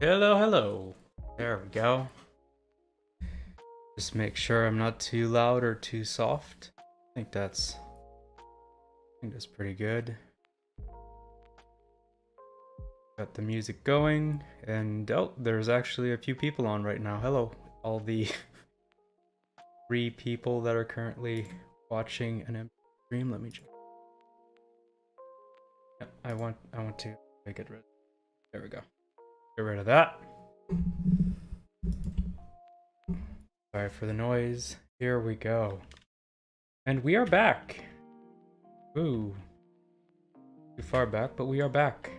Hello, hello. There we go. Just make sure I'm not too loud or too soft. I think that's pretty good. Got the music going, and oh, there's actually a few people on right now. Hello, all the 3 people that are currently watching an empty stream. Let me check. Yeah, I want to make it red. There we go. Get rid of that. Sorry for the noise. Here we go. And we are back. Ooh. Too far back, but we are back.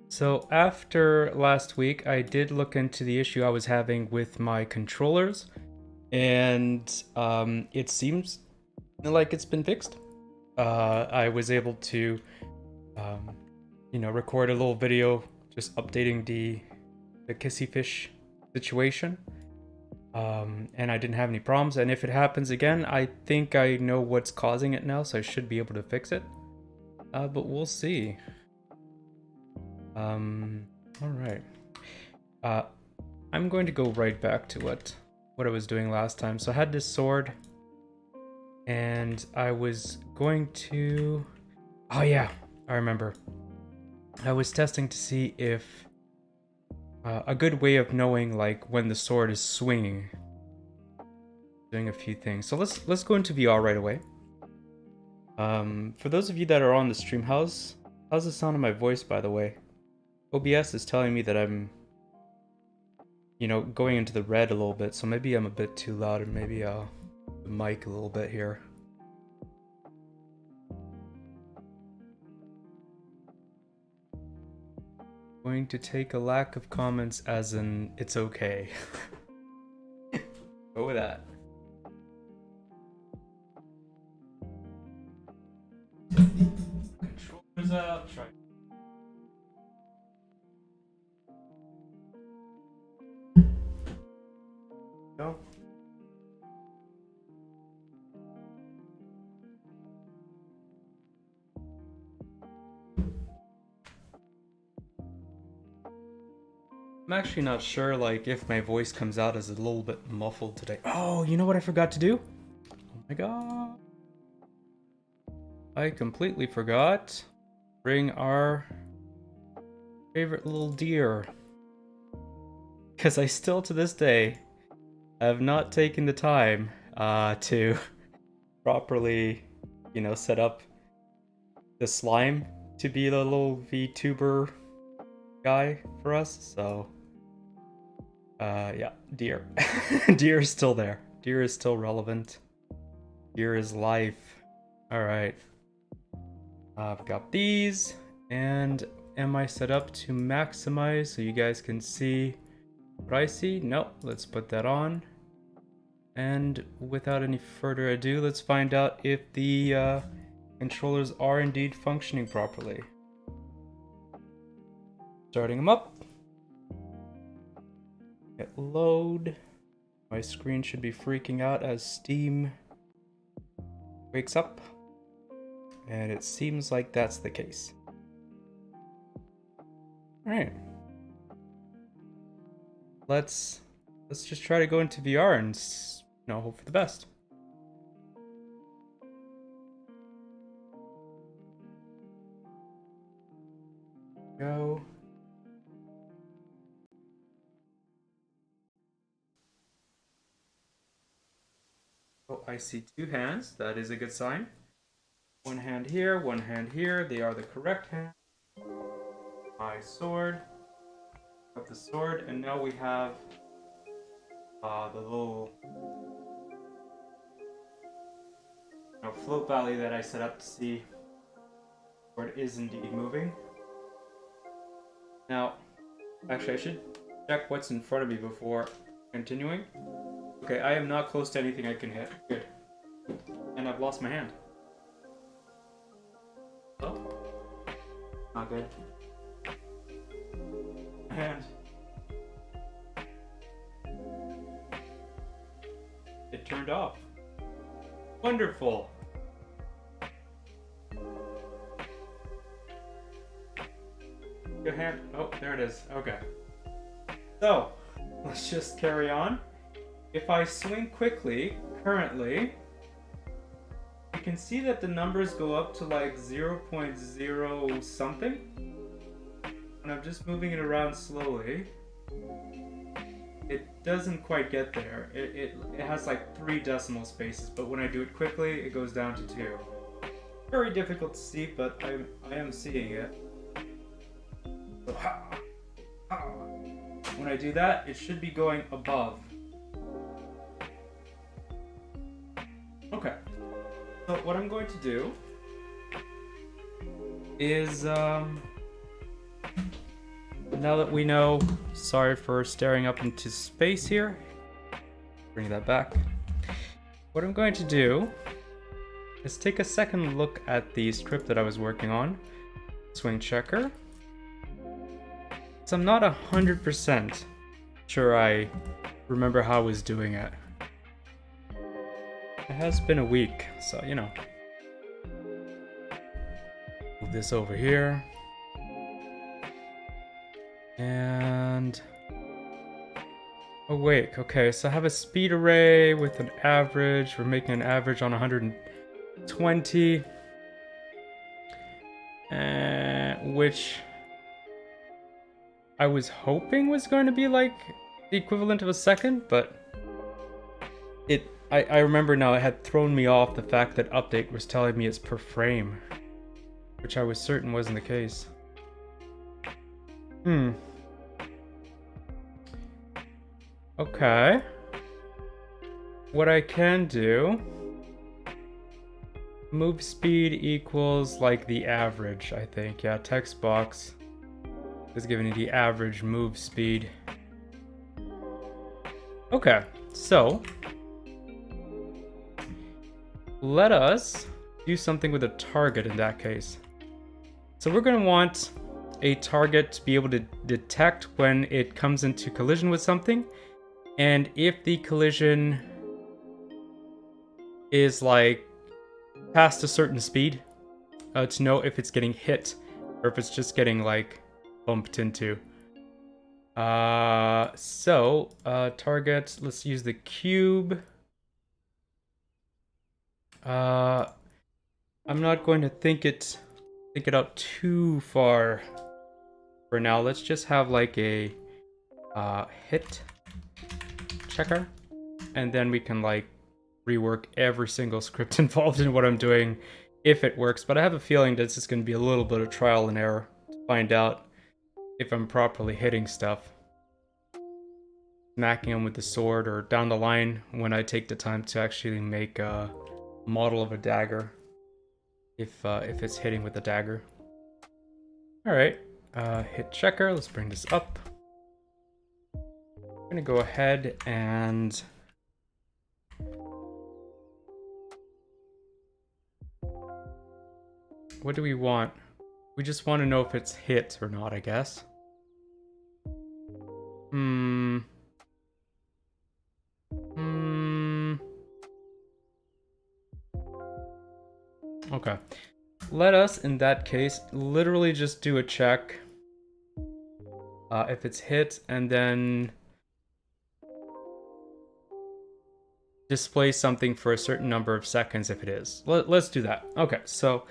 So after last week, I did look into the issue I was having with my controllers, and it seems like it's been fixed. I was able to, record a little video just updating the kissy fish situation. And I didn't have any problems. And if it happens again, I think I know what's causing it now, so I should be able to fix it. But we'll see. All right. I'm going to go right back to what I was doing last time. So I had this sword, and I was going to. Oh yeah, I remember. I was testing to see if a good way of knowing like when the sword is swinging. Doing a few things. So let's go into VR right away. For those of you that are on the stream, how's the sound of my voice, by the way? OBS is telling me that I'm, going into the red a little bit, so maybe I'm a bit too loud, and maybe I'll the mic a little bit here. Going to take a lack of comments as in it's okay. Go with that. Controllers out. Try. Go. I'm actually not sure like if my voice comes out as a little bit muffled today. Oh, you know what I forgot to do? Oh my god. I completely forgot. Bring our favorite little deer. Because I still to this day have not taken the time to properly, set up the slime to be the little VTuber guy for us. So yeah, deer. Deer is still there. Deer is still relevant. Deer is life. Alright. I've got these, and am I set up to maximize so you guys can see what I see? No, let's put that on. And without any further ado, let's find out if the controllers are indeed functioning properly. Starting them up. Hit load. My screen should be freaking out as Steam wakes up. And it seems like that's the case. Alright. Let's just try to go into VR and hope for the best. Go. Oh, I see 2 hands. That is a good sign. 1 hand here, 1 hand here. They are the correct hand. My sword. Got the sword, and now we have the little float valley that I set up to see where it is indeed moving. Now, actually I should check what's in front of me before continuing. Okay, I am not close to anything I can hit. Good. And I've lost my hand. Oh? Not good. And it turned off. Wonderful. Your hand. Oh, there it is. Okay. So, let's just carry on. If I swing quickly, currently, you can see that the numbers go up to like 0.0 something. And I'm just moving it around slowly. It doesn't quite get there. It has like 3 decimal spaces, but when I do it quickly, it goes down to 2. Very difficult to see, but I am seeing it. So, when I do that, it should be going above. Okay. So what I'm going to do is, now that we know, sorry for staring up into space here, bring that back. What I'm going to do is take a second look at the script that I was working on, swing checker. So I'm not 100% sure I remember how I was doing it. It has been a week, so you know. Move this over here. And awake. Okay, so I have a speed array with an average. We're making an average on 120. Which I was hoping was going to be like the equivalent of a second, but I remember now it had thrown me off the fact that update was telling me it's per frame, which I was certain wasn't the case. Okay. What I can do, move speed equals like the average, I think. Yeah, text box is giving you the average move speed. Okay, so let us do something with a target in that case. So we're going to want a target to be able to detect when it comes into collision with something, and if the collision is like past a certain speed, to know if it's getting hit or if it's just getting like bumped into. Target, let's use the cube. I'm not going to think it out too far for now. Let's just have like a hit checker, and then we can like rework every single script involved in what I'm doing if it works. But I have a feeling that this is going to be a little bit of trial and error to find out if I'm properly hitting stuff, smacking them with the sword, or down the line when I take the time to actually make a model of a dagger, if it's hitting with a dagger. All right, hit checker. Let's bring this up. I'm gonna go ahead and what do we want? We just want to know if it's hit or not, I guess. Okay. Let us, in that case, literally just do a check. If it's hit, and then display something for a certain number of seconds if it is. Let's do that. Okay, so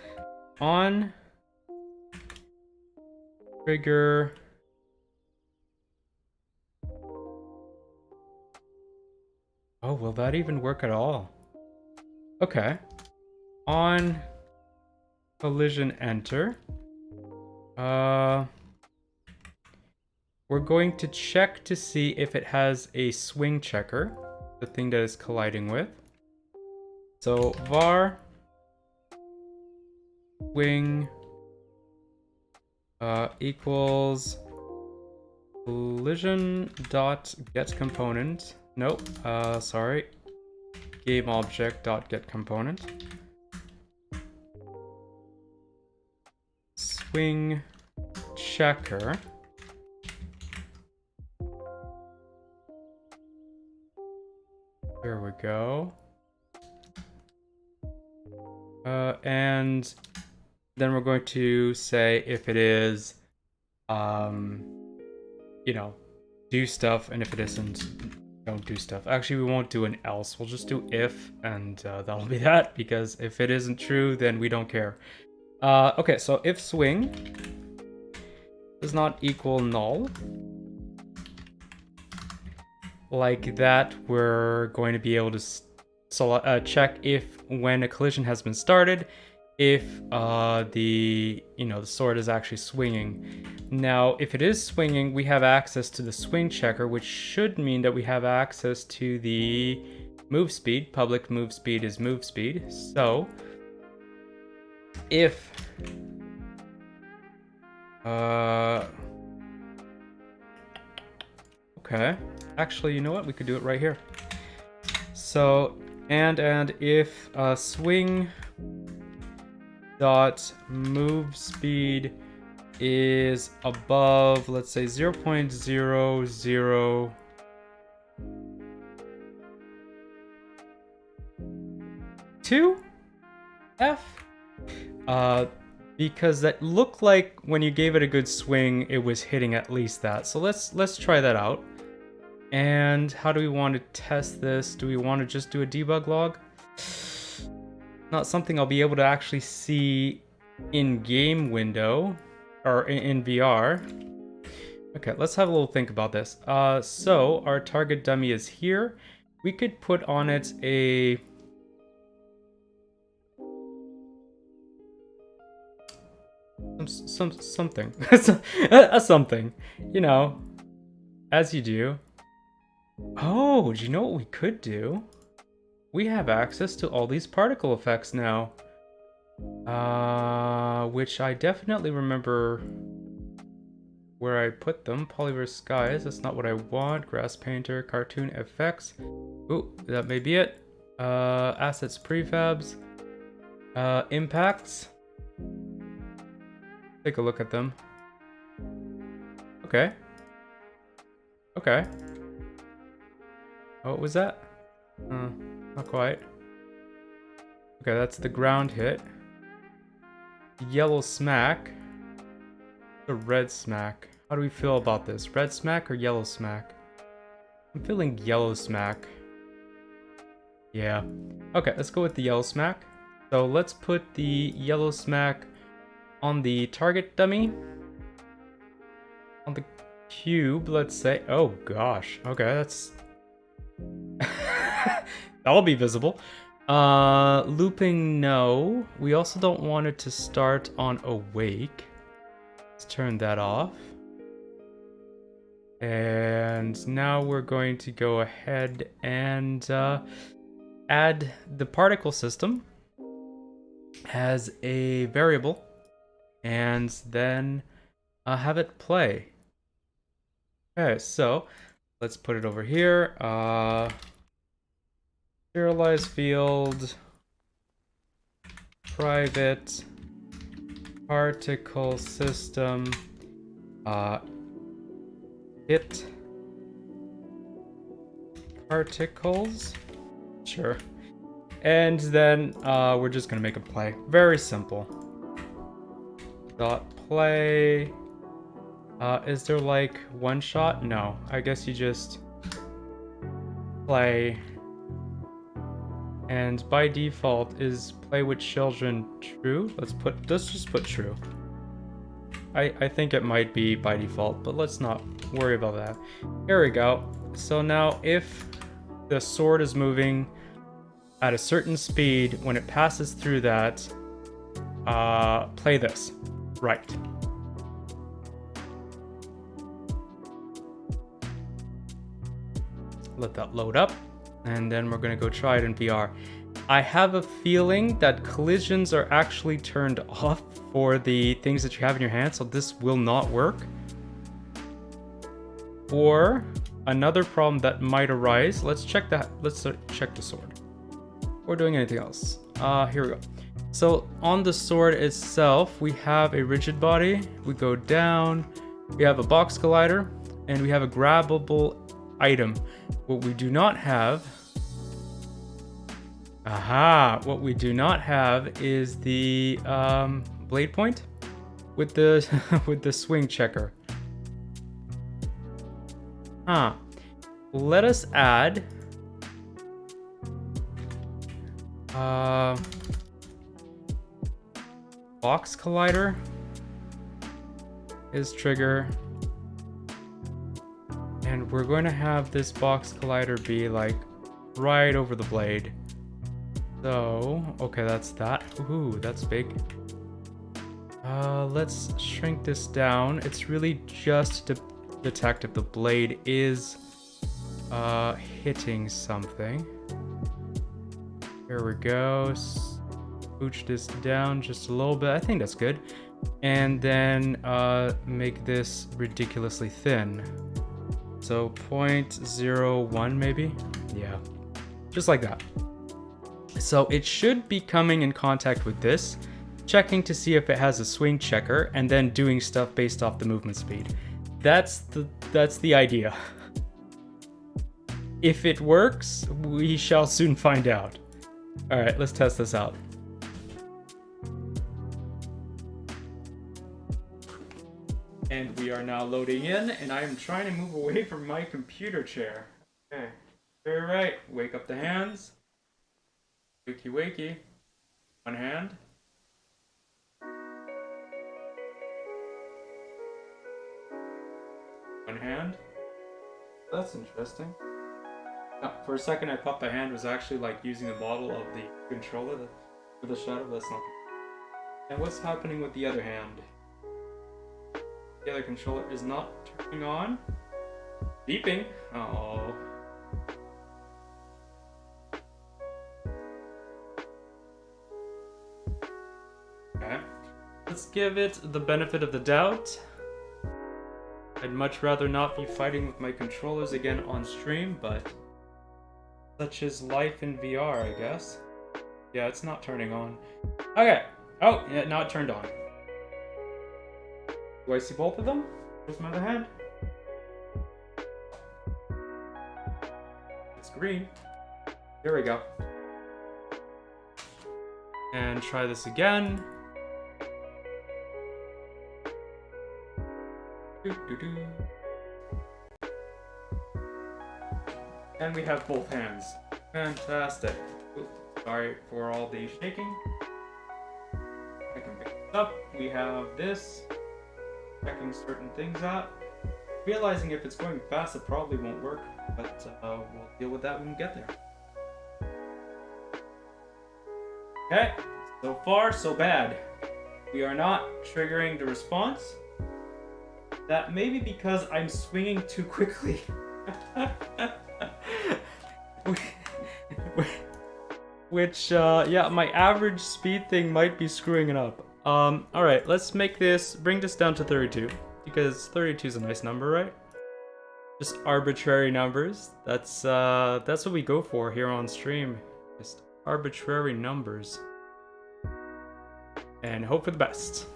on trigger oh, will that even work at all? Okay. On collision enter, we're going to check to see if it has a swing checker, the thing that is colliding with. So var swing equals collision dot get component. Nope, sorry. Game object dot get component. Swing checker. There we go. And then we're going to say if it is you know, do stuff, and if it isn't, don't do stuff. Actually, we won't do an else. We'll just do if, and that'll be that, because if it isn't true, then we don't care. Okay, so if swing does not equal null, like that, we're going to be able to check if when a collision has been started, if the sword is actually swinging. Now, if it is swinging, we have access to the swing checker, which should mean that we have access to the move speed. Public move speed is move speed. So if okay, actually, you know what? We could do it right here. So and if swing dot move speed is above, let's say 0.002 F, because that looked like when you gave it a good swing, it was hitting at least that. So let's try that out. And how do we want to test this? Do we want to just do a debug log? Not something I'll be able to actually see in game window or in VR. Okay, let's have a little think about this. So our target dummy is here. We could put on it a something a something, you know, as you do. Oh, do you know what we could do? We have access to all these particle effects now, which I definitely remember where I put them. Polyverse skies, that's not what I want. Grass painter, cartoon effects. Ooh, that may be it. Assets, prefabs, impacts. Take a look at them. Okay. Okay. What was that? Not quite. Okay, that's the ground hit. Yellow smack. The red smack. How do we feel about this? Red smack or yellow smack? I'm feeling yellow smack. Yeah. Okay, let's go with the yellow smack. So let's put the yellow smack on the target dummy. On the cube, let's say. Oh gosh. Okay, that's that'll be visible. Looping, no. We also don't want it to start on awake. Let's turn that off. And now we're going to go ahead and add the particle system as a variable, and then have it play. Okay, so let's put it over here. Serialize field, private particle system, hit particles, sure. And then we're just gonna make a play. Very simple. Dot play. Is there like one shot? No, I guess you just play. And by default, is play with children true? Let's just put true. I think it might be by default, but let's not worry about that. Here we go. So now if the sword is moving at a certain speed, when it passes through that, play this. Right. Let that load up, and then we're gonna go try it in VR. I have a feeling that collisions are actually turned off for the things that you have in your hand, so this will not work. Or another problem that might arise, let's check that. Let's check the sword. Or doing anything else. Here we go. So on the sword itself, we have a rigid body. We go down, we have a box collider, and we have a grabbable item. What we do not have, what we do not have is the blade point with the with the swing checker. Let us add box collider is trigger, and we're going to have this box collider be like right over the blade. So okay, that's that. Ooh, that's big. Let's shrink this down. It's really just to detect if the blade is hitting something. Here we go. Scooch this down just a little bit. I think that's good. And then make this ridiculously thin. So 0.01 maybe? Yeah, just like that. So it should be coming in contact with this, checking to see if it has a swing checker, and then doing stuff based off the movement speed. That's the idea. If it works, we shall soon find out. All right, let's test this out. And we are now loading in, and I am trying to move away from my computer chair. Okay, very right. Wake up the hands. Wakey wakey. One hand. One hand. That's interesting. No, for a second I thought the hand was actually like using the model of the controller for the shadow. That's not. And what's happening with the other hand? The other controller is not turning on. Beeping. Oh. Okay. Let's give it the benefit of the doubt. I'd much rather not be fighting with my controllers again on stream, but such is life in VR, I guess. Yeah, it's not turning on. Okay. Oh, yeah, now it turned on. Do I see both of them? Where's my other hand? It's green. Here we go. And try this again. Doo-doo-doo. And we have both hands. Fantastic. Oops, sorry for all the shaking. I can pick this up. We have this. Checking certain things out. Realizing if it's going fast, it probably won't work, but we'll deal with that when we get there. Okay, so far so bad. We are not triggering the response. That may be because I'm swinging too quickly. Which, yeah, my average speed thing might be screwing it up. Alright, let's bring this down to 32, because 32 is a nice number, right? Just arbitrary numbers. That's what we go for here on stream. Just arbitrary numbers. And hope for the best.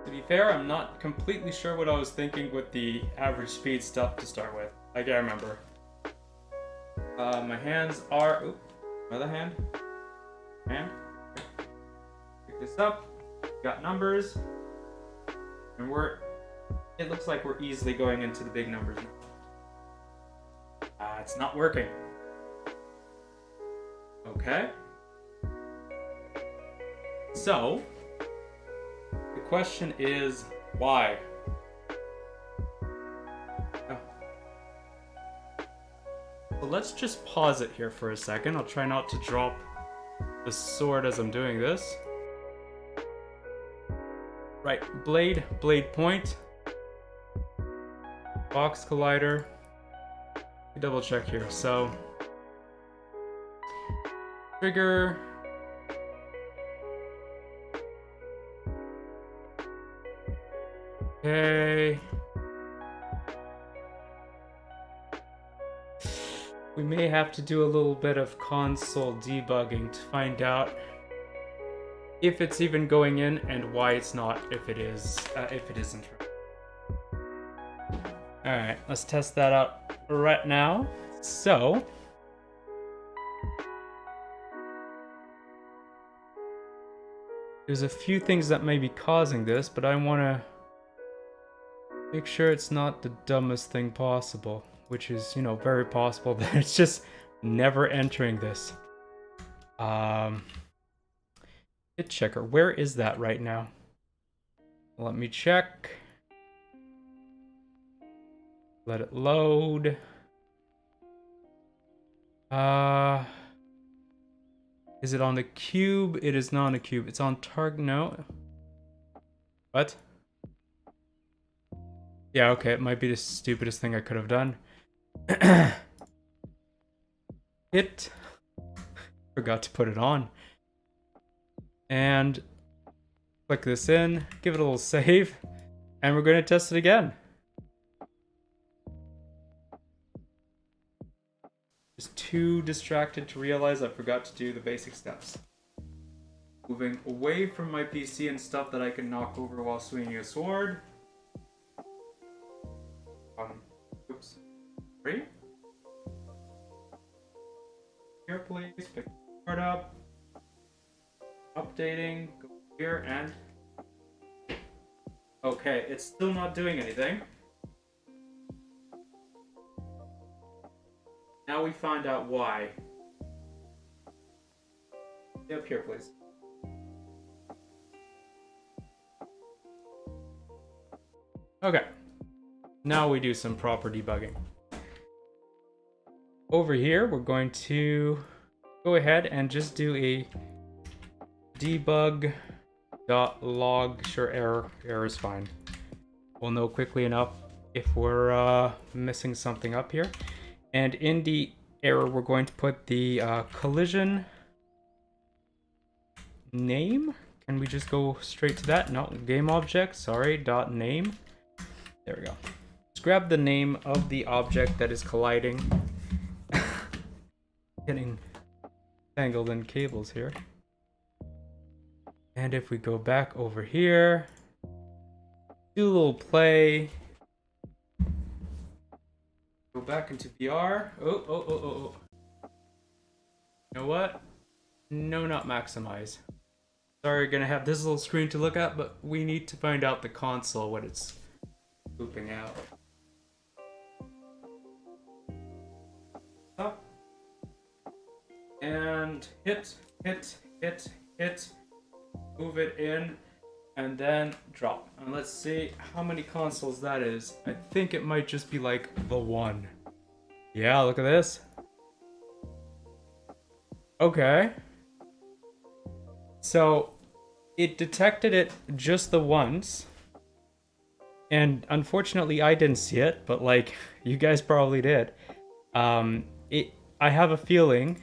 To be fair, I'm not completely sure what I was thinking with the average speed stuff to start with. I can't remember. My hands are... Oop, other hand. Hand. Pick this up. Got numbers. And it looks like we're easily going into the big numbers now. It's not working. Okay. So, the question is, why? Oh. So let's just pause it here for a second. I'll try not to drop the sword as I'm doing this. Right, blade point. Box collider. Double check here. So, trigger. Okay. We may have to do a little bit of console debugging to find out if it's even going in and why it's not if it isn't. Alright, let's test that out right now. So, there's a few things that may be causing this, but I want to Make sure it's not the dumbest thing possible, which is, you know, very possible that it's just never entering this. Hit checker. Where is that right now? Let me check. Let it load. Is it on the cube? It is not on the cube. It's on target. No. What? Yeah, okay. It might be the stupidest thing I could have done. Hit. Forgot to put it on. And click this in. Give it a little save. And we're going to test it again. Just too distracted to realize I forgot to do the basic steps. Moving away from my PC and stuff that I can knock over while swinging a sword. Oops. 3. Here, please. Pick the sword up. Updating. Go here and... Okay, it's still not doing anything. Now we find out why. Stay up here, please. Okay. Now we do some proper debugging. Over here, we're going to go ahead and just do a debug.log. Sure, error is fine. We'll know quickly enough if we're messing something up here. And in the error, we're going to put the collision name. Can we just go straight to that? No, game object, sorry, dot name. There we go. Let's grab the name of the object that is colliding. Getting tangled in cables here. And if we go back over here, do a little play. Go back into VR. Oh. You know what? No, not maximize. Sorry, gonna have this little screen to look at, but we need to find out the console when it's pooping out. Up. And hit. Move it in. And then drop. And let's see how many consoles that is. I think it might just be like the one. Yeah, look at this. Okay. So it detected it just the once. And unfortunately I didn't see it, but like you guys probably did. I have a feeling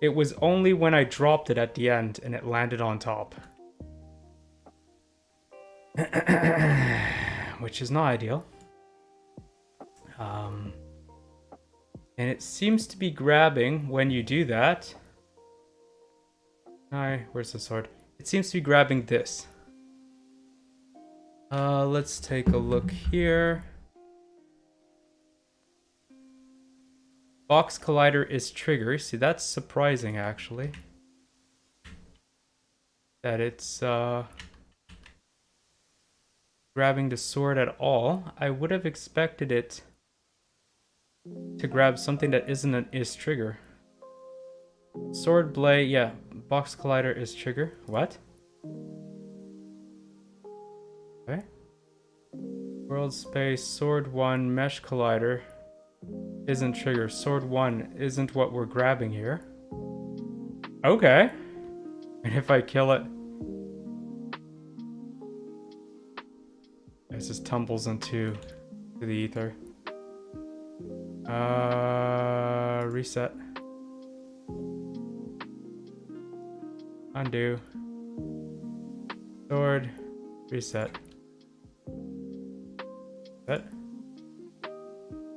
it was only when I dropped it at the end and it landed on top. Which is not ideal. And it seems to be grabbing when you do that. Where's the sword? It seems to be grabbing this. Let's take a look here. Box collider is trigger. See, that's surprising actually. That it's grabbing the sword at all. I would have expected it to grab something that isn't an is trigger. Sword blade, yeah. Box collider is trigger. What? Okay. World space, sword 1, mesh collider isn't trigger. Sword 1 isn't what we're grabbing here. Okay. And if I kill it, it just tumbles into the ether. Reset. Undo. Sword. Reset. That.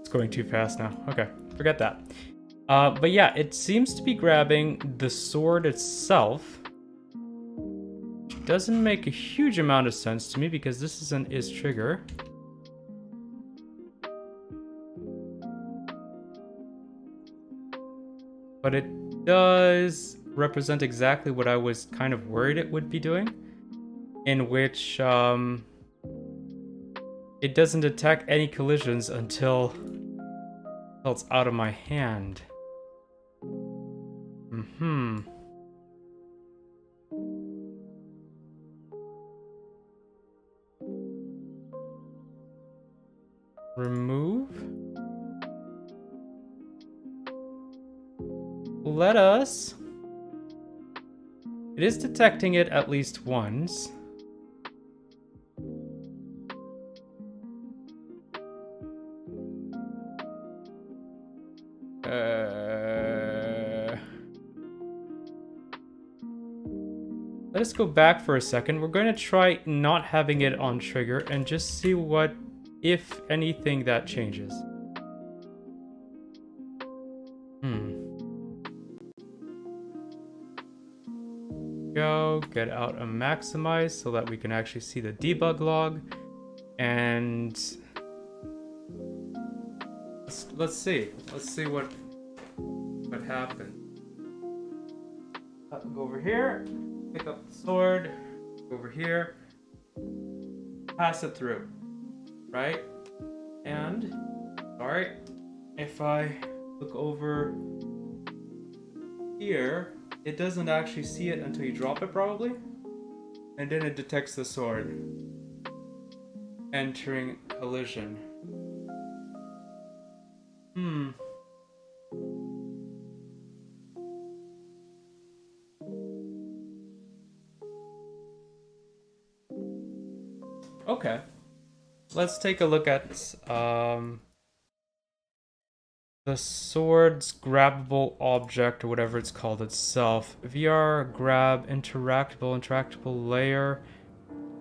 It's going too fast now. Okay, forget that. But yeah, it seems to be grabbing the sword itself. Which doesn't make a huge amount of sense to me because this is an is trigger. But it does represent exactly what I was kind of worried it would be doing. In which, it doesn't detect any collisions until it's out of my hand. Remove. Let us. It is detecting it at least once. Let us go back for a second. We're going to try not having it on trigger and just see what, if anything, that changes. Go, get out and maximize so that we can actually see the debug log. And let's see what happened. Go over here, pick up the sword, go over here, pass it through, right? And sorry, if I look over here, it doesn't actually see it until you drop it, probably, and then it detects the sword entering collision. Okay, let's take a look at the sword's grabbable object, or whatever it's called itself. VR grab interactable layer,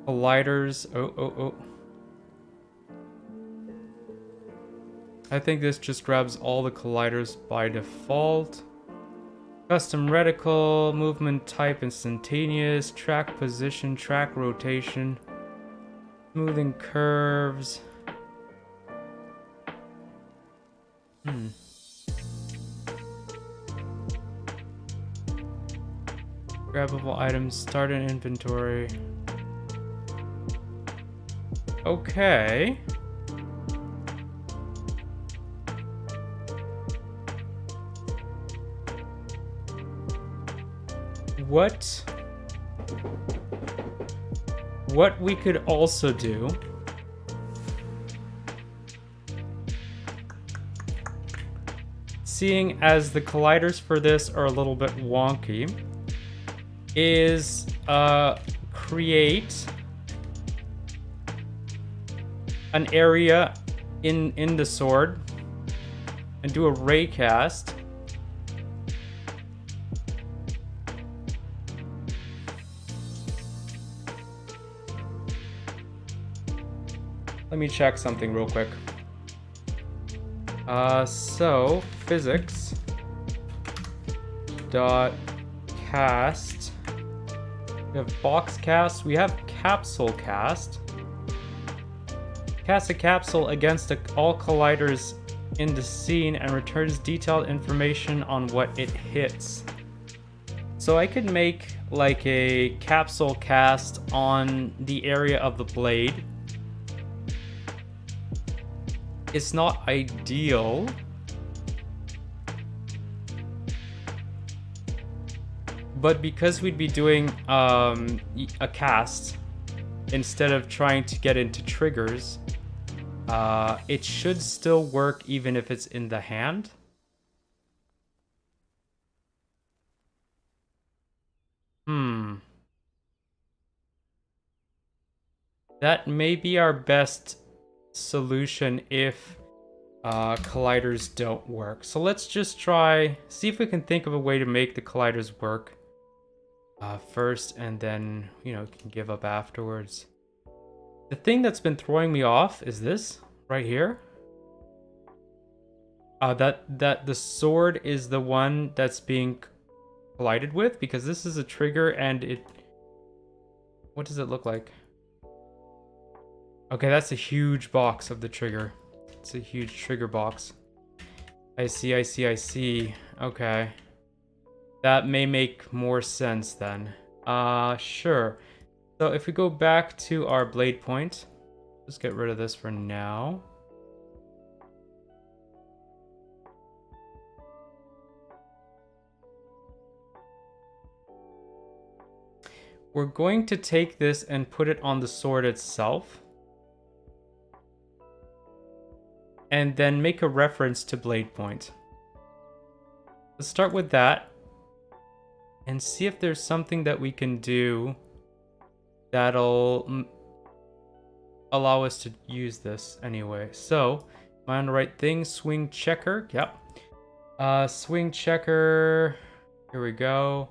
colliders. Oh. I think this just grabs all the colliders by default. Custom reticle, movement type instantaneous, track position, track rotation, smoothing curves. Grabbable items, start an inventory. Okay. What we could also do seeing as the colliders for this are a little bit wonky, is create an area in the sword and do a ray cast. Let me check something real quick. So physics dot cast. We have box cast. We have capsule cast. Cast a capsule against all colliders in the scene and returns detailed information on what it hits. So I could make like a capsule cast on the area of the blade. It's not ideal, but because we'd be doing a cast instead of trying to get into triggers, it should still work even if it's in the hand. That may be our best solution if colliders don't work. So let's just see if we can think of a way to make the colliders work first, and then, you know, can give up afterwards. The thing that's been throwing me off is this right here. That the sword is the one that's being collided with, because this is a trigger and it... What does it look like? Okay, that's a huge box of the trigger. It's a huge trigger box. I see. Okay. That may make more sense then. Sure. So if we go back to our blade point, Just get rid of this for now. We're going to take this and put it on the sword itself. And then make a reference to blade point. Let's start with that. And see if there's something that we can do that'll allow us to use this anyway. So, am I on the right thing? Swing checker. Yep. Swing checker. Here we go.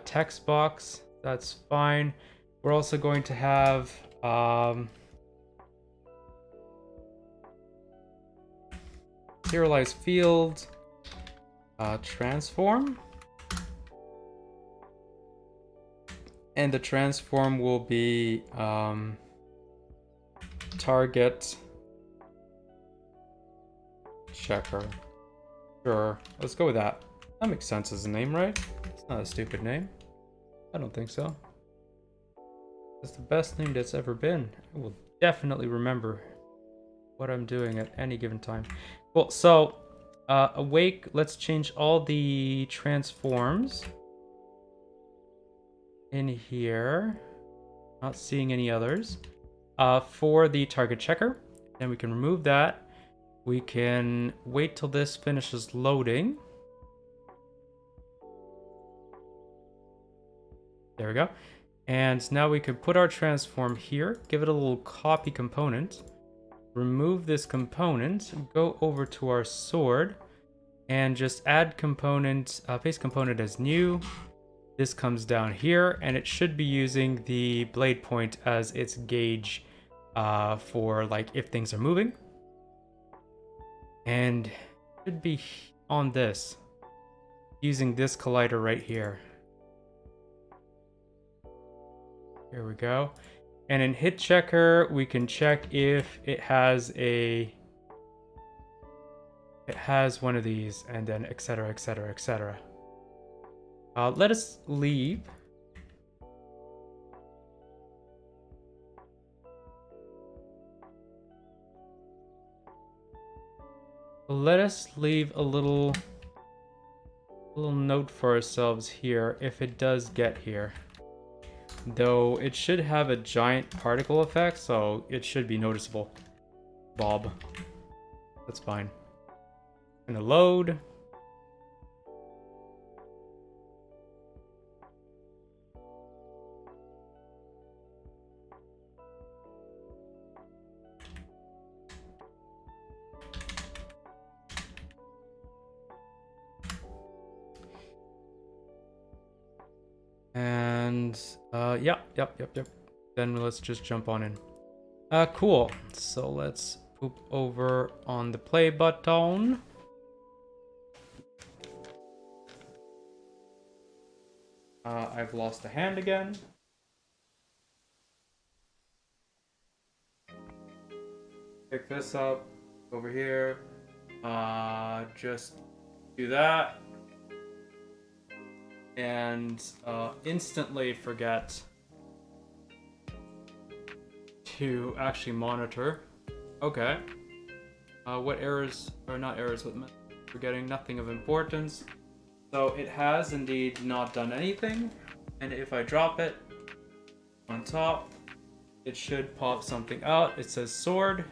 Text box. That's fine. We're also going to have serialized field. Transform. And the transform will be target checker. Sure, let's go with that. That makes sense as a name, right? It's not a stupid name. I don't think so. It's the best name that's ever been. I will definitely remember what I'm doing at any given time. Cool, so awake, let's change all the transforms in here. Not seeing any others. For the target checker, then we can remove that. We can wait till this finishes loading. There we go. And now we can put our transform here, give it a little copy component, remove this component, go over to our sword, and just add component, paste component as new. This comes down here, and it should be using the blade point as its gauge for like if things are moving. And it should be on this, using this collider right here. Here we go. And in hit checker, we can check if it has one of these, and then etc, etc, etc. Let us leave. Let us leave a little note for ourselves here if it does get here. Though it should have a giant particle effect, so it should be noticeable. Bob. That's fine. Gonna load. And yep. Then let's just jump on in. Cool. So let's poop over on the play button. I've lost a hand again. Pick this up over here. Just do that. And instantly forget to actually monitor. Okay. What errors, or not errors, what forgetting, nothing of importance. So it has indeed not done anything. And if I drop it on top, it should pop something out. It says sword.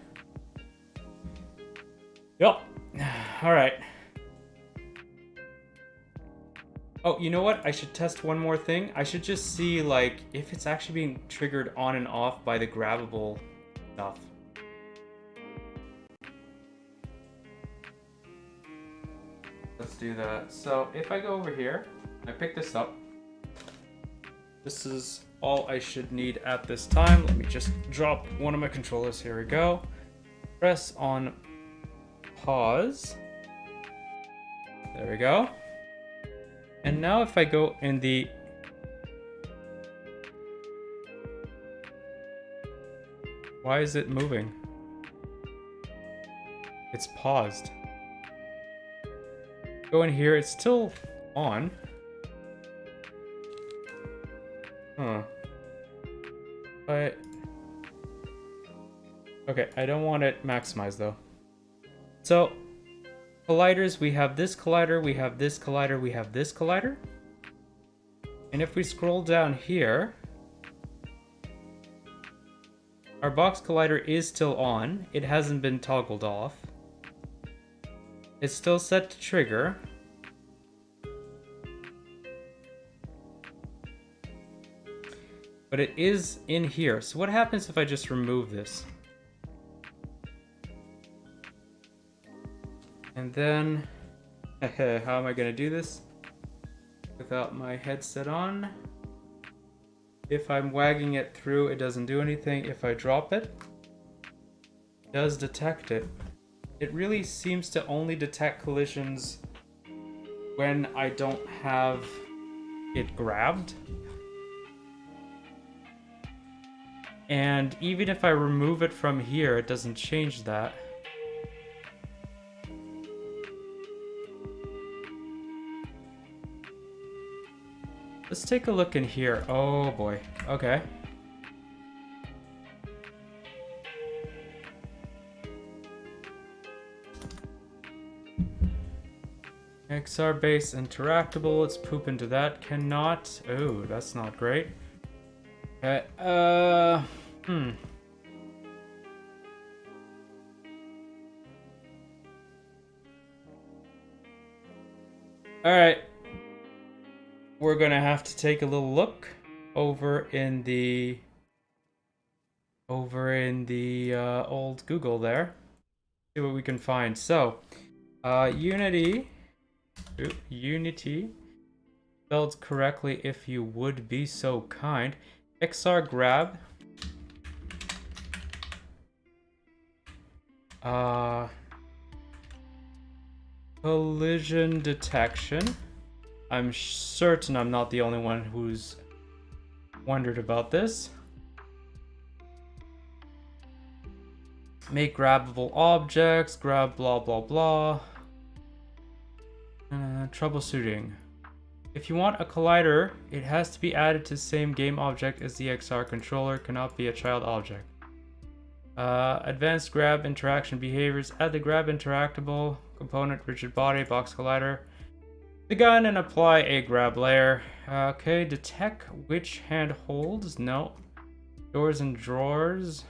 Yep. All right. Oh, you know what? I should test one more thing. I should just see, like, if it's actually being triggered on and off by the grabbable stuff. Let's do that. So, if I go over here, I pick this up. This is all I should need at this time. Let me just drop one of my controllers. Here we go. Press on pause. There we go. And now if I go in the... Why is it moving? It's paused. Go in here, it's still on. Huh. But... Okay, I don't want it maximized though. So, colliders, we have this collider, we have this collider, we have this collider. And if we scroll down here, our box collider is still on. It hasn't been toggled off. It's still set to trigger. But it is in here. So what happens if I just remove this? And then, how am I gonna do this without my headset on? If I'm wagging it through, it doesn't do anything. If I drop it, it does detect it. It really seems to only detect collisions when I don't have it grabbed. And even if I remove it from here, it doesn't change that. Let's take a look in here. Oh boy. Okay. XR base interactable. Let's poop into that. Cannot. Oh, that's not great. Okay. Alright. We're gonna have to take a little look over in the old Google there. See what we can find. So, Unity spelled correctly if you would be so kind. XR grab. Collision detection. I'm certain I'm not the only one who's wondered about this. Make grabbable objects, grab blah blah blah. Troubleshooting. If you want a collider, it has to be added to the same game object as the XR controller, cannot be a child object. Advanced grab interaction behaviors. Add the grab interactable component, rigid body, box collider, the gun, and apply a grab layer. Okay, detect which hand holds. No. Doors and drawers.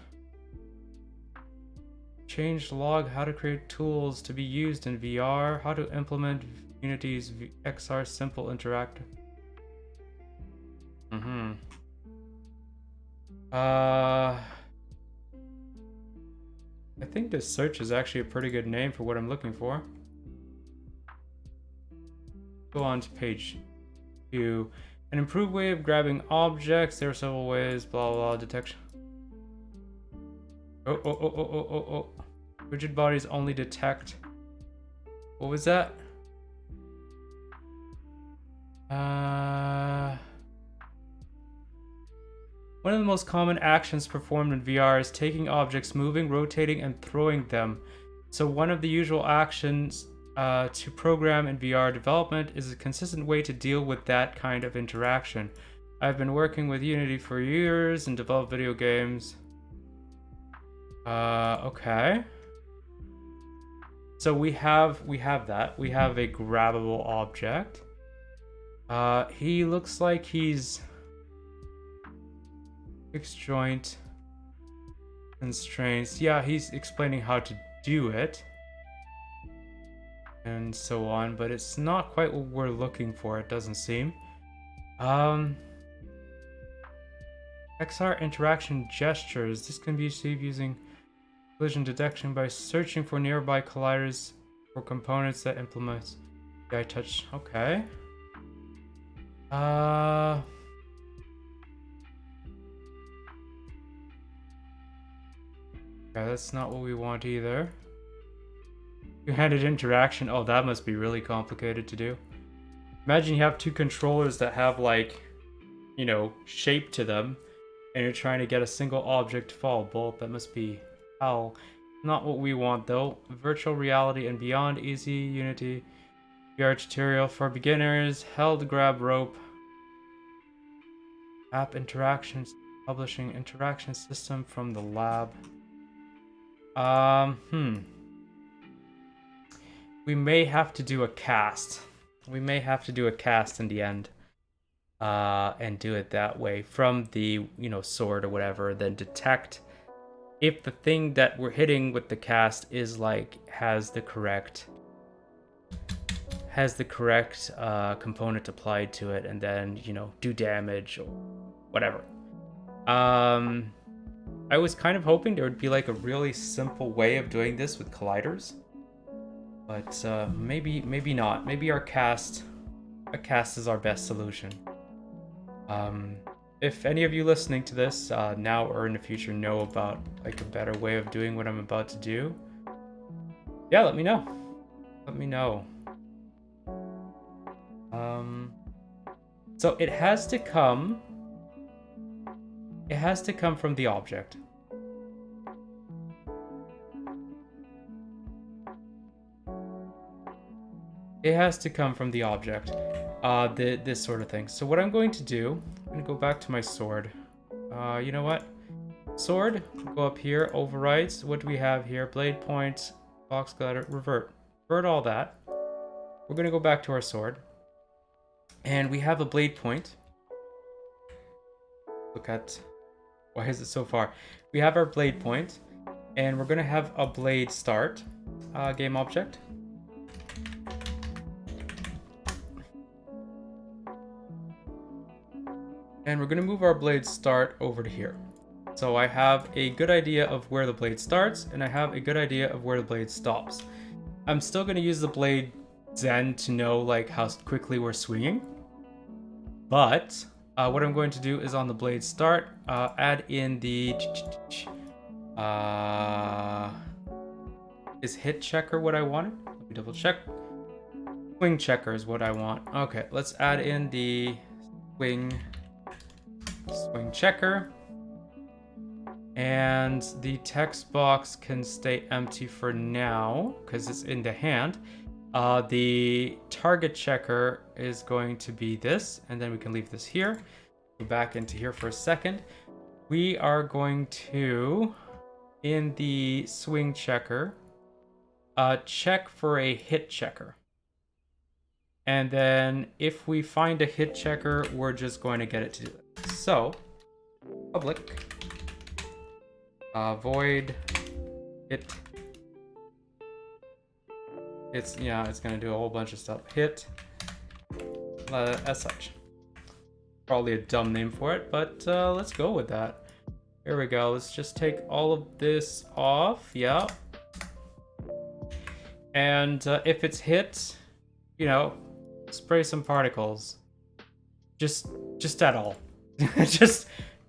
Change log. How to create tools to be used in VR. How to implement Unity's XR simple interactive. I think this search is actually a pretty good name for what I'm looking for. Go on to page 2. An improved way of grabbing objects. There are several ways. Blah blah. Detection. Oh. Rigid bodies only detect. What was that? One of the most common actions performed in VR is taking objects, moving, rotating, and throwing them. So one of the usual actions to program in VR development is a consistent way to deal with that kind of interaction. I've been working with Unity for years and developed video games. Okay. So we have that. We have a grabbable object. He looks like he's fixed joint constraints. Yeah, he's explaining how to do it and so on, but it's not quite what we're looking for, it doesn't seem. XR interaction gestures. This can be achieved using collision detection by searching for nearby colliders for components that implement AI touch. Okay. Yeah, that's not what we want either. Two-handed interaction. Oh, that must be really complicated to do. Imagine you have two controllers that have, like, you know, shape to them, and you're trying to get a single object to follow both. That must be hell. Not what we want, though. Virtual reality and beyond. Easy Unity VR tutorial for beginners. Held grab rope. App interactions. Publishing interaction system from the lab. We may have to do a cast. We may have to do a cast in the end. And do it that way from the, sword or whatever, then detect if the thing that we're hitting with the cast is like has the correct component applied to it, and then do damage or whatever. I was kind of hoping there would be like a really simple way of doing this with colliders, but maybe not. Maybe a cast is our best solution. If any of you listening to this now or in the future know about like a better way of doing what I'm about to do, yeah, let me know. So it has to come from the object. It has to come from the object. This sort of thing. So what I'm going to do, I'm going to go back to my sword. You know what? Sword, go up here, overrides. What do we have here? Blade point, box glider, revert. Revert all that. We're going to go back to our sword. And we have a blade point. Look at, why is it so far? We have our blade point, and we're going to have a blade start game object. And we're going to move our blade start over to here. So I have a good idea of where the blade starts, and I have a good idea of where the blade stops. I'm still going to use the blade Zen to know like how quickly we're swinging. But what I'm going to do is on the blade start, add in the... is hit checker what I wanted? Let me double check. Swing checker is what I want. Okay, let's add in the swing checker, and the text box can stay empty for now because it's in the hand. The target checker is going to be this, and then we can leave this here. Go back into here for a second. We are going to, in the swing checker, check for a hit checker. And then if we find a hit checker, we're just going to get it to do it. So, public void hit. It's gonna do a whole bunch of stuff. Hit as such. Probably a dumb name for it, but let's go with that. Here we go. Let's just take all of this off. Yeah. And if it's hit, spray some particles. Just at all. Just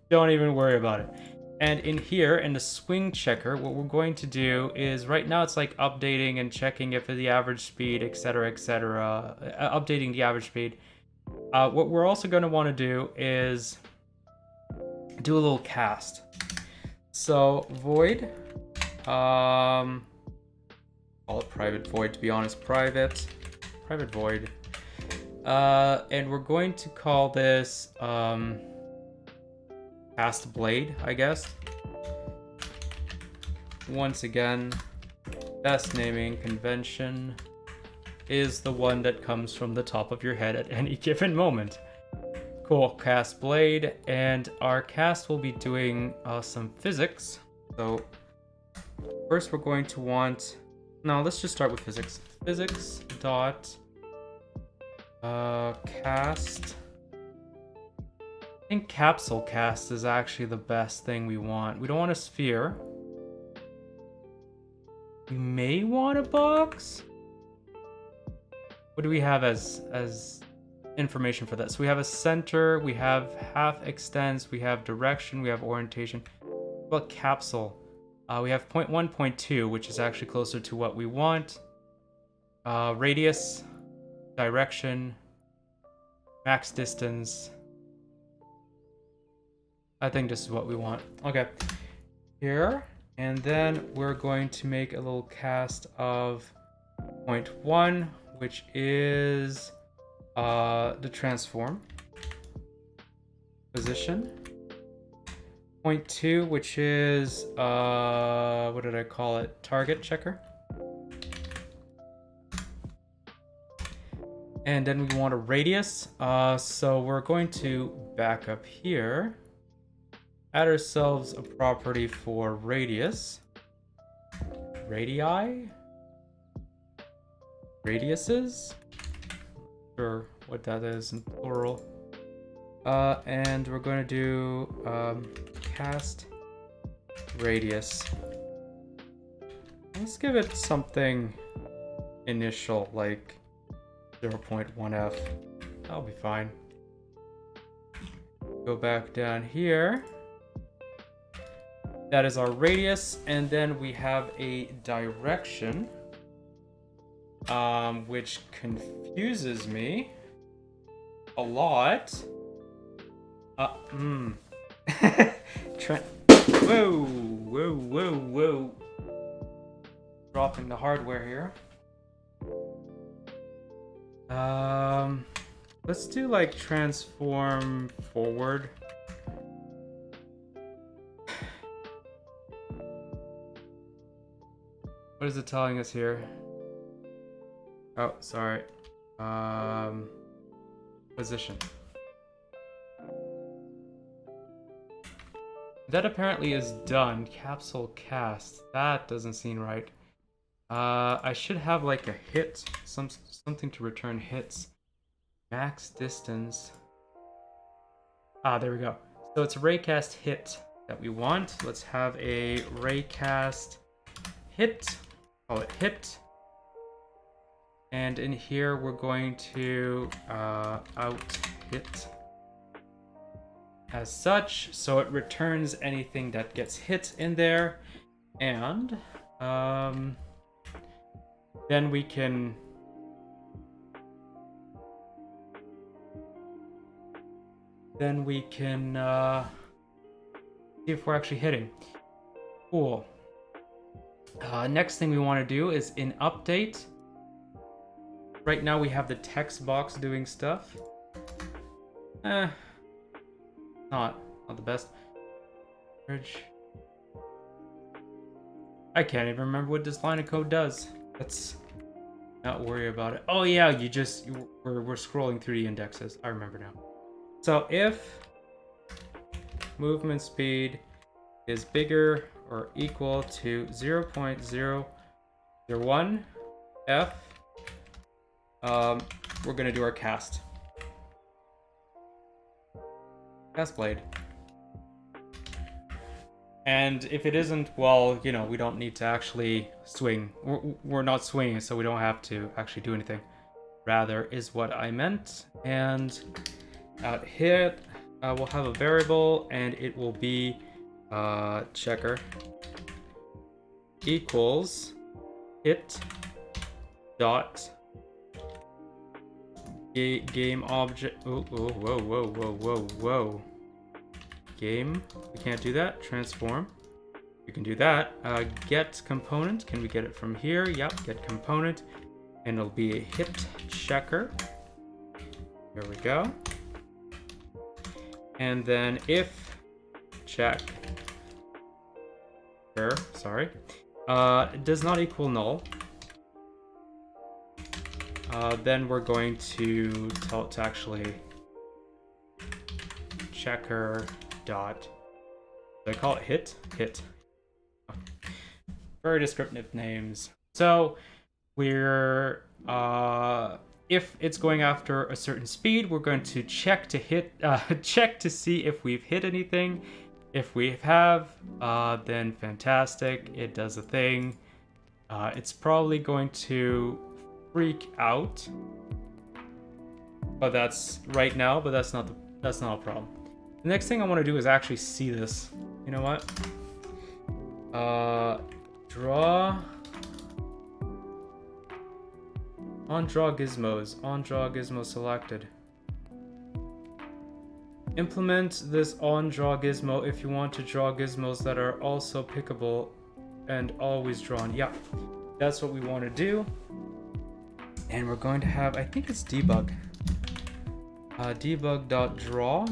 don't even worry about it. And in here, in the swing checker, what we're going to do is, right now it's like updating and checking if the average speed, etc., updating the average speed. What we're also going to want to do is do a little cast. So void, call it private void, to be honest, private void. And we're going to call this cast blade, I guess. Once again, best naming convention is the one that comes from the top of your head at any given moment. Cool, cast blade, and our cast will be doing some physics. So first we're going to want, no, let's just start with physics. Physics dot cast. I think capsule cast is actually the best thing we want. We don't want a sphere. We may want a box. What do we have as information for that? So we have a center, we have half extents, we have direction, we have orientation. What about capsule? We have 0.1, 0.2, which is actually closer to what we want. Radius, direction, max distance. I think this is what we want. Okay, here, and then we're going to make a little cast of 0.1, which is the transform position. Point 2, which is what did I call it? Target checker. And then we want a radius. So we're going to back up here, add ourselves a property for radius. Radii? Radiuses? Not sure what that is in plural. And we're going to do cast radius. Let's give it something initial, like 0.1f. That'll be fine. Go back down here. That is our radius, and then we have a direction, which confuses me a lot. Whoa. Dropping the hardware here. Let's do like transform forward. What is it telling us here? Oh, sorry. Position. That apparently is done. Capsule cast. That doesn't seem right. I should have like a hit, something to return hits. Max distance. There we go. So it's a raycast hit that we want. Let's have a raycast hit. Call it hit. And in here we're going to out hit as such, so it returns anything that gets hit in there, and then we can see if we're actually hitting. Cool. Next thing we want to do is in update. Right now we have the text box doing stuff. Not the best. I can't even remember what this line of code does. Let's not worry about it. Oh yeah, we're scrolling through the indexes. I remember now. So if movement speed is bigger or equal to 0.001 f, we're gonna do our cast blade. And if it isn't, well, you know, we don't need to actually swing. We're not swinging, so we don't have to actually do anything. Rather is what I meant. And out here, we'll have a variable, and it will be checker equals hit dot game object. Whoa. Game. We can't do that. Transform. We can do that. Get component. Can we get it from here? Yep. Get component. And it'll be a hit checker. There we go. And then if check. Sorry. Does not equal null. Then we're going to tell it to actually checker dot. Did I call it hit? Hit. Very descriptive names. So we're if it's going after a certain speed, we're going to check to hit check to see if we've hit anything. If we have, then fantastic. It does a thing. It's probably going to freak out, but that's right now. But that's not a problem. The next thing I want to do is actually see this. You know what? Draw gizmos. On draw gizmo selected. Implement this on draw gizmo if you want to draw gizmos that are also pickable and always drawn. Yeah, that's what we want to do. And we're going to have, I think it's debug. Debug.draw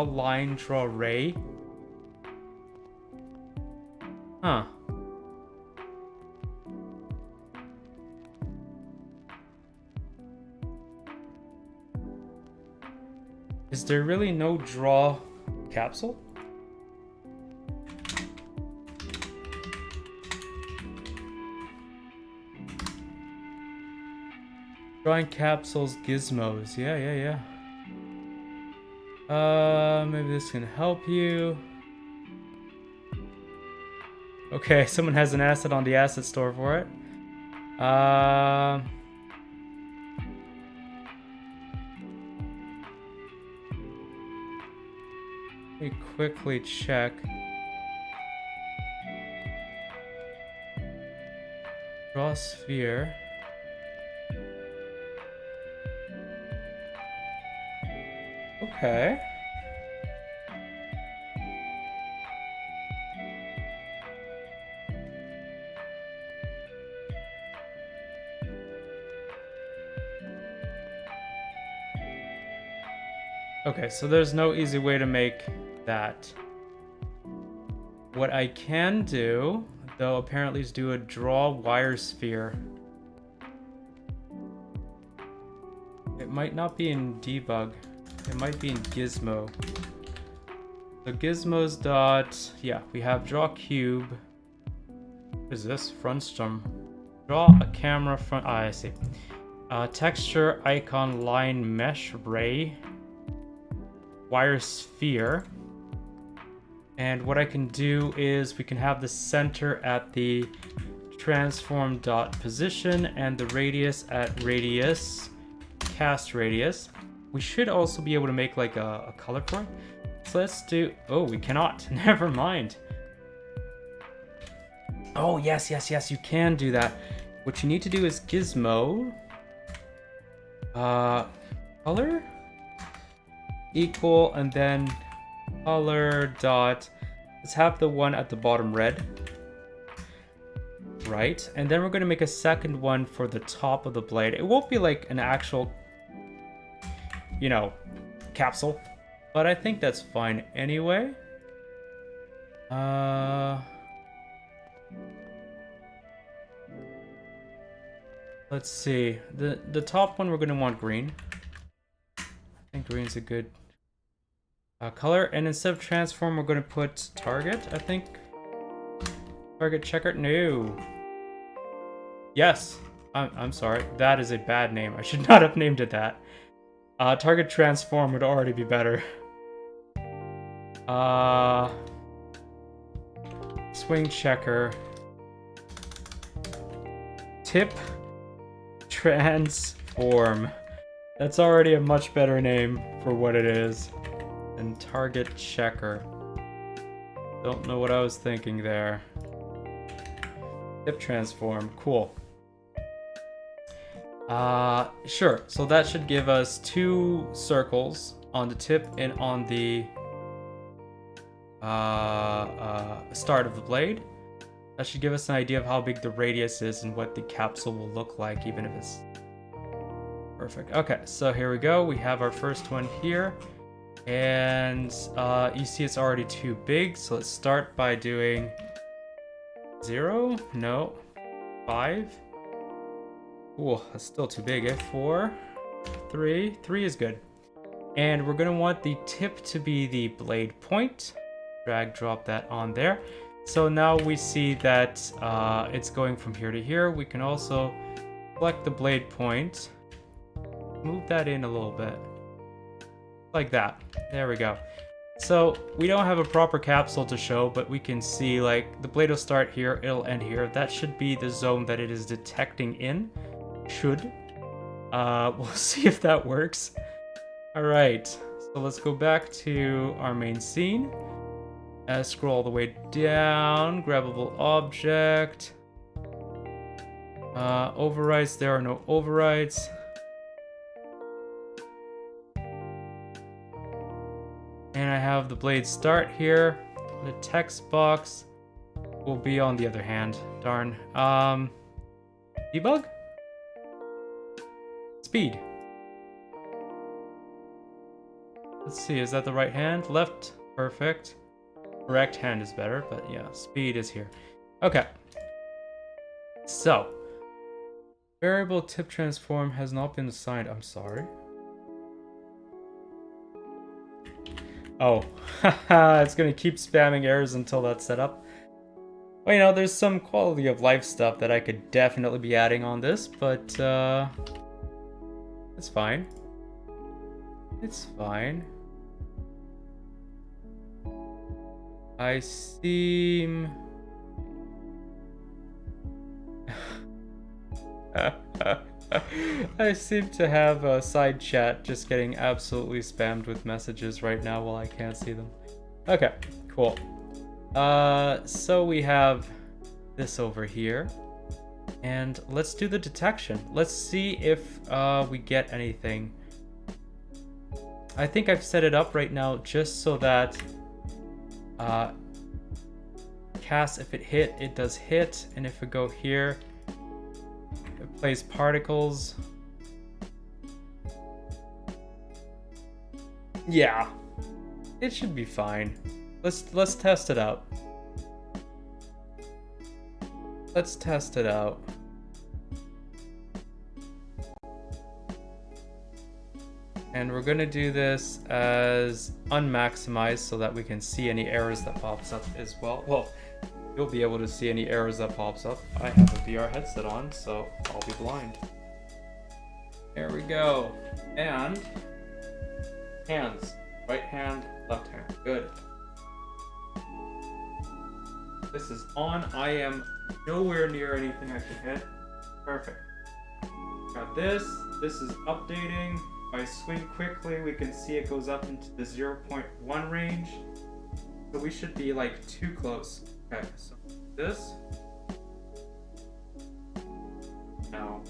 line, draw ray. Huh. Is there really no draw capsule? Drawing capsules, gizmos. Yeah. Maybe this can help you. Okay, someone has an asset on the asset store for it. Let me quickly check. Draw sphere. Okay. Okay, so there's no easy way to make that. What I can do, though, apparently is do a draw wire sphere. It might not be in debug. It might be in gizmo. So gizmos dot, yeah, we have draw cube. What is this? Frontstorm. Draw a camera front, I see. Texture icon line mesh ray. Wire sphere. And what I can do is we can have the center at the transform dot position and the radius at radius, cast radius. We should also be able to make like a color for it. So let's do, oh, we cannot, never mind. Oh, yes, you can do that. What you need to do is gizmo, color, equal, and then color dot, let's have the one at the bottom red. Right, and then we're going to make a second one for the top of the blade. It won't be like an actual, you know, capsule, but I think that's fine anyway. Let's see, the top one we're going to want green. I think green's a good color, and instead of transform we're going to put target, I think. Target checker, no. Yes, I'm sorry, that is a bad name. I should not have named it that. Target transform would already be better. Swing checker. Tip transform. That's already a much better name for what it is. And target checker. Don't know what I was thinking there. Tip transform, cool. Sure, so that should give us 2 circles on the tip and on the start of the blade. That should give us an idea of how big the radius is and what the capsule will look like, even if it's perfect. Okay, so here we go. We have our first one here, and you see it's already too big. So let's start by doing 0, no, 5. Ooh, that's still too big, eh? 4, 3 is good. And we're gonna want the tip to be the blade point. Drag drop that on there. So now we see that it's going from here to here. We can also select the blade point, move that in a little bit, like that. There we go. So we don't have a proper capsule to show, but we can see like the blade will start here, it'll end here. That should be the zone that it is detecting in. Should. We'll see if that works. All right, so let's go back to our main scene. Scroll all the way down, grabbable object. Overrides, there are no overrides. And I have the blade start here. The text box will be on the other hand. Darn. Debug? Speed. Let's see, is that the right hand? Left, perfect. Correct hand is better, but yeah, speed is here. Okay. So, variable tip transform has not been assigned. I'm sorry. Oh, it's gonna keep spamming errors until that's set up. Well, you know, there's some quality of life stuff that I could definitely be adding on this, but it's fine. It's fine. I seem... I seem to have a side chat just getting absolutely spammed with messages right now while I can't see them. Okay, cool. So we have this over here. And let's do the detection. Let's see if we get anything. I think I've set it up right now just so that cast, if it hit, it does hit. And if we go here, it plays particles. Yeah, it should be fine. Let's test it out. Let's test it out. And we're gonna do this as unmaximized so that we can see any errors that pops up as well. Well, you'll be able to see any errors that pops up. I have a VR headset on, so I'll be blind. There we go. And hands. Right hand, left hand. Good. This is on. I am nowhere near anything I can hit. Perfect. Got this. This is updating. If I swing quickly, we can see it goes up into the 0.1 range. So we should be like too close. Okay, so this. No.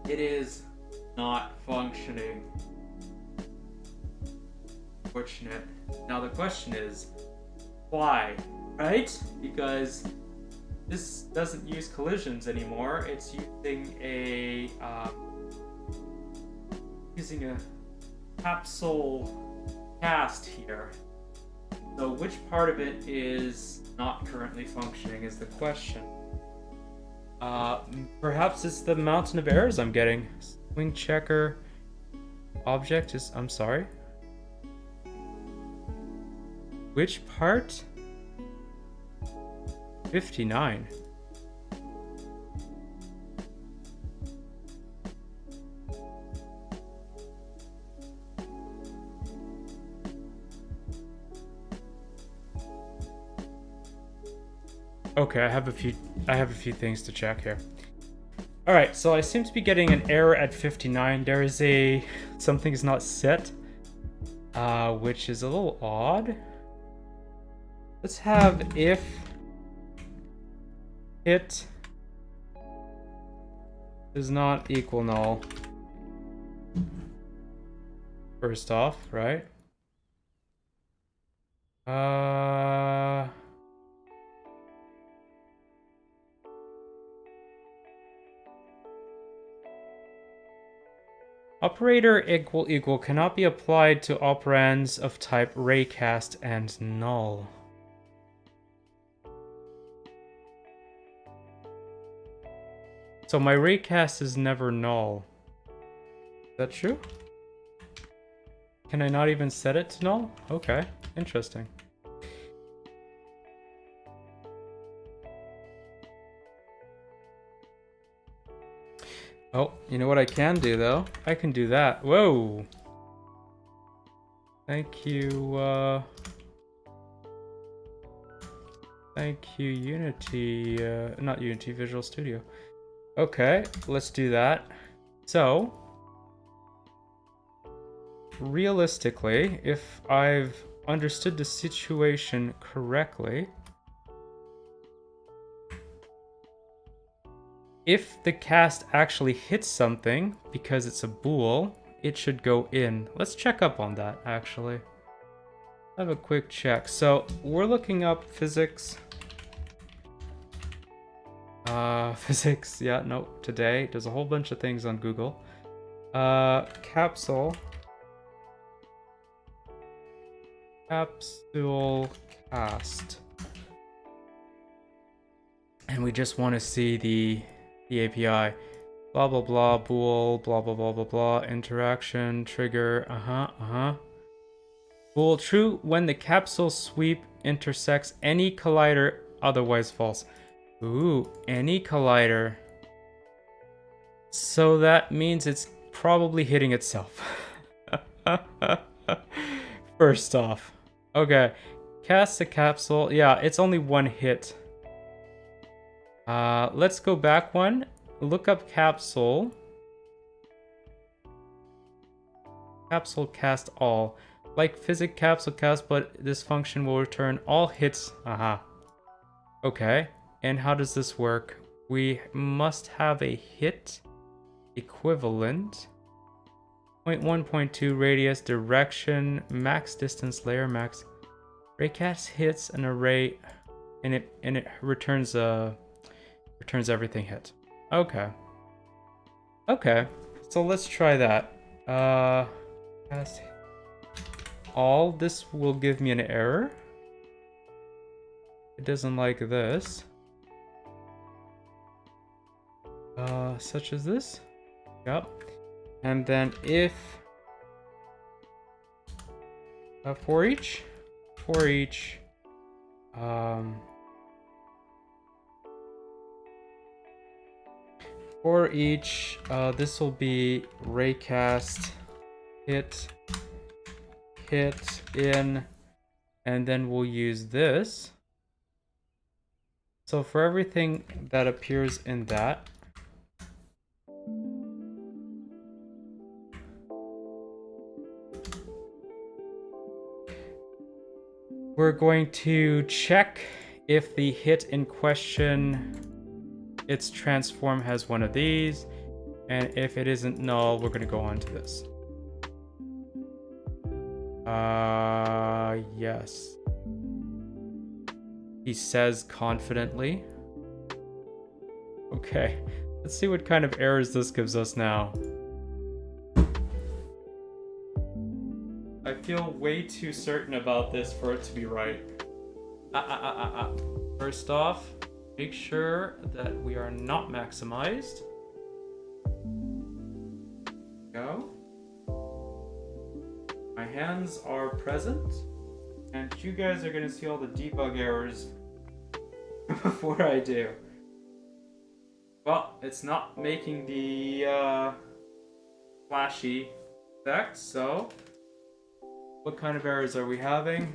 It is not functioning. Fortunate. Now the question is, why? Right? Because this doesn't use collisions anymore. It's using a capsule cast here. So which part of it is not currently functioning is the question. Perhaps it's the mountain of errors I'm getting. Swing checker object is, I'm sorry. Which part? 59. Okay, I have a few things to check here. All right, so I seem to be getting an error at 59. There is something's not set, which is a little odd. Let's have if hit does not equal null. First off, right? Operator equal cannot be applied to operands of type raycast and null. So my raycast is never null. Is that true? Can I not even set it to null? Okay, interesting. Oh, you know what I can do though? I can do that. Whoa! Thank you, thank you, Unity, not Unity, Visual Studio. Okay, let's do that. So, realistically, if I've understood the situation correctly, if the cast actually hits something, because it's a bool, it should go in. Let's check up on that, actually. Have a quick check. So, we're looking up physics. Physics, yeah, no, today. There's a whole bunch of things on Google. Capsule cast. And we just want to see the API. Blah, blah, blah, bool, blah, blah, blah, blah, blah, interaction, trigger, Bool, true when the capsule sweep intersects any collider, otherwise false. Ooh, any collider. So that means it's probably hitting itself. First off. Okay, cast the capsule. Yeah, it's only one hit. Let's go back one. Look up capsule. Capsule cast all. Like physic capsule cast, but this function will return all hits. Okay. And how does this work? We must have a hit equivalent. 0.1, 0.2 radius, direction, max distance, layer max. Raycast hits an array, and it returns everything hit. Okay. Okay. So let's try that. Cast all. This will give me an error. It doesn't like this. Such as this. Yep. And then if for each this will be raycast hit in, and then we'll use this. So for everything that appears in that, we're going to check if the hit in question, its transform has one of these, and if it isn't null, we're going to go on to this. Yes. He says confidently. Okay, let's see what kind of errors this gives us now. I feel way too certain about this for it to be right. First off, make sure that we are not maximized. Go. My hands are present, and you guys are going to see all the debug errors before I do. Well, it's not making the flashy effect, so what kind of errors are we having?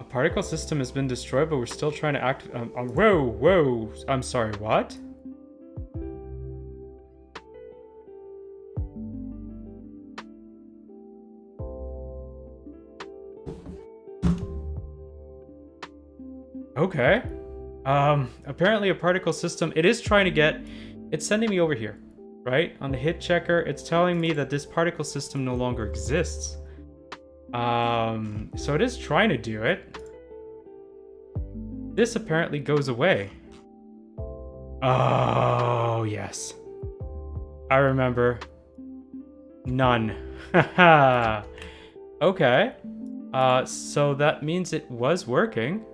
A particle system has been destroyed, but we're still trying to act. Whoa! I'm sorry, what? Okay. Apparently a particle system, it is trying to get, it's sending me over here, right? On the hit checker, it's telling me that this particle system no longer exists. So it is trying to do it. This apparently goes away. Oh, yes. I remember. None. Haha. Okay. So that means it was working.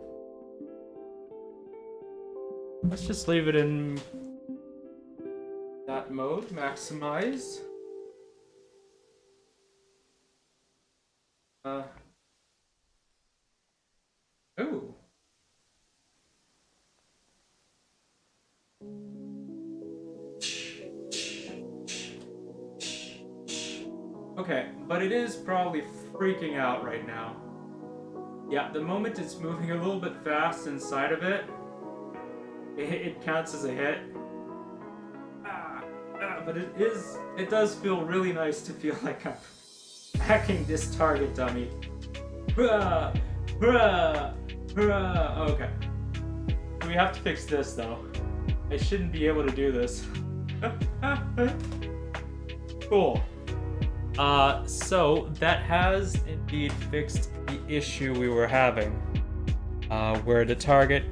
Let's just leave it in that mode, maximize. Ooh. Okay, but it is probably freaking out right now. Yeah, the moment it's moving a little bit fast inside of it, it counts as a hit. But it does feel really nice to feel like I'm hacking this target dummy. Okay. We have to fix this though. I shouldn't be able to do this. Cool. So that has indeed fixed the issue we were having, where the target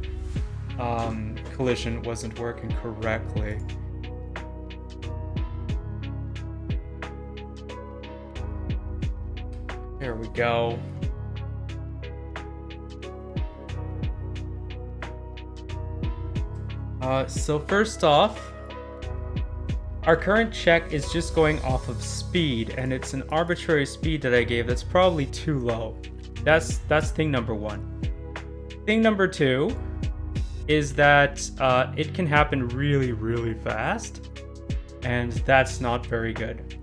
collision wasn't working correctly. There we go. So first off, our current check is just going off of speed, and it's an arbitrary speed that I gave that's probably too low. That's thing number one. Thing number two is that it can happen really, really fast, and that's not very good.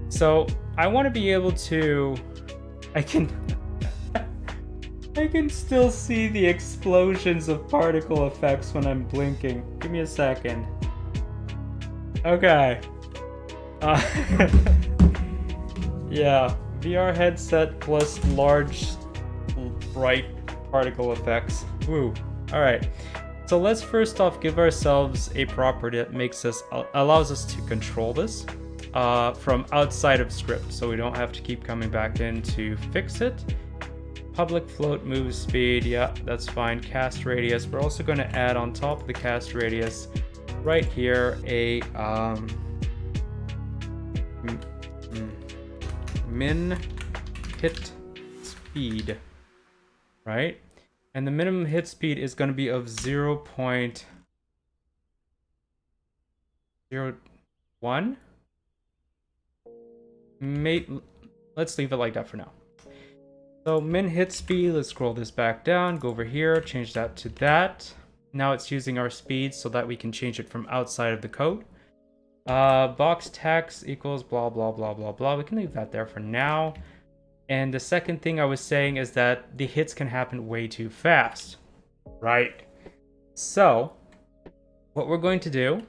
So I want to be able to... I can still see the explosions of particle effects when I'm blinking. Give me a second. Okay. Yeah, VR headset plus large, bright particle effects. Woo. Alright. So let's first off give ourselves a property that allows us to control this from outside of script, so we don't have to keep coming back in to fix it. Public float move speed, yeah, that's fine. Cast radius, we're also going to add on top of the cast radius right here a min hit speed, right? And the minimum hit speed is going to be of 0.01. Let's leave it like that for now. So min hit speed, let's scroll this back down, go over here, change that to that. Now it's using our speed so that we can change it from outside of the code. Box text equals blah, blah, blah, blah, blah. We can leave that there for now. And the second thing I was saying is that the hits can happen way too fast, right? So what we're going to do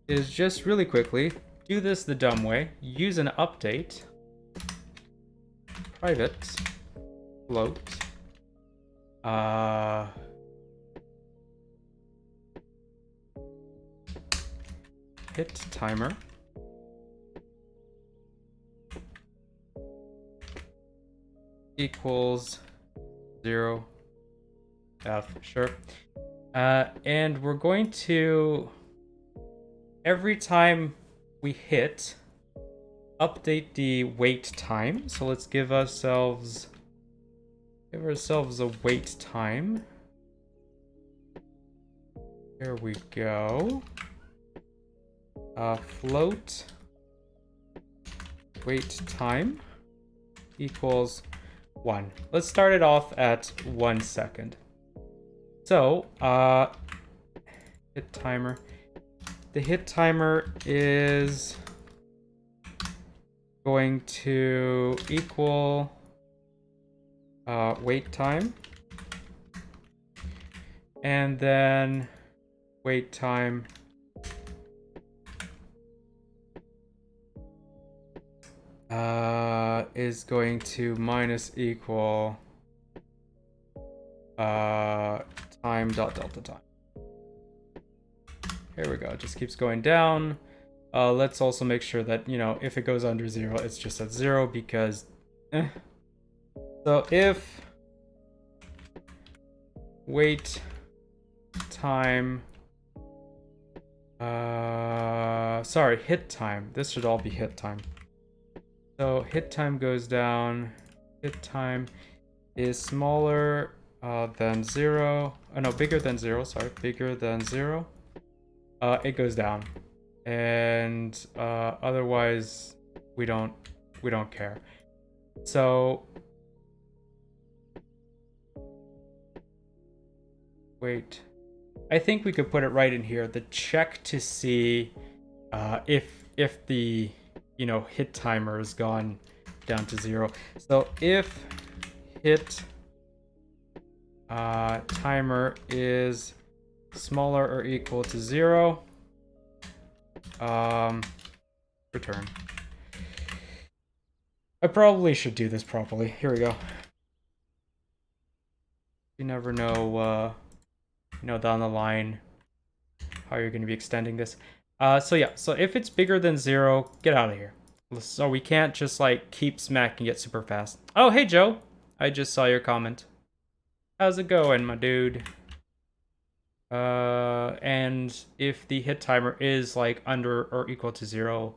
is just really quickly do this the dumb way, use an update, private float, hit timer equals 0 F, sure. And we're going to, every time we hit, update the wait time. So let's give ourselves a wait time. There we go. Float wait time equals 1. Let's start it off at 1 second. So, hit timer. The hit timer is going to equal wait time. And then wait time is going to minus equal time dot delta time. Here we go. It just keeps going down. Let's also make sure that, you know, if it goes under 0, it's just at 0 because So if wait time sorry, hit time. This should all be hit time. So hit time goes down. Hit time is smaller than 0. Oh no, bigger than 0. Sorry, bigger than 0. It goes down, and otherwise we don't care. So wait, I think we could put it right in here. The check to see if the hit timer has gone down to 0. So if hit timer is smaller or equal to 0, return. I probably should do this properly. Here we go. You never know, down the line how you're going to be extending this. So yeah, so if it's bigger than 0, get out of here. So we can't just like keep smacking it super fast. Oh, hey Joe. I just saw your comment. How's it going, my dude? And if the hit timer is like under or equal to 0,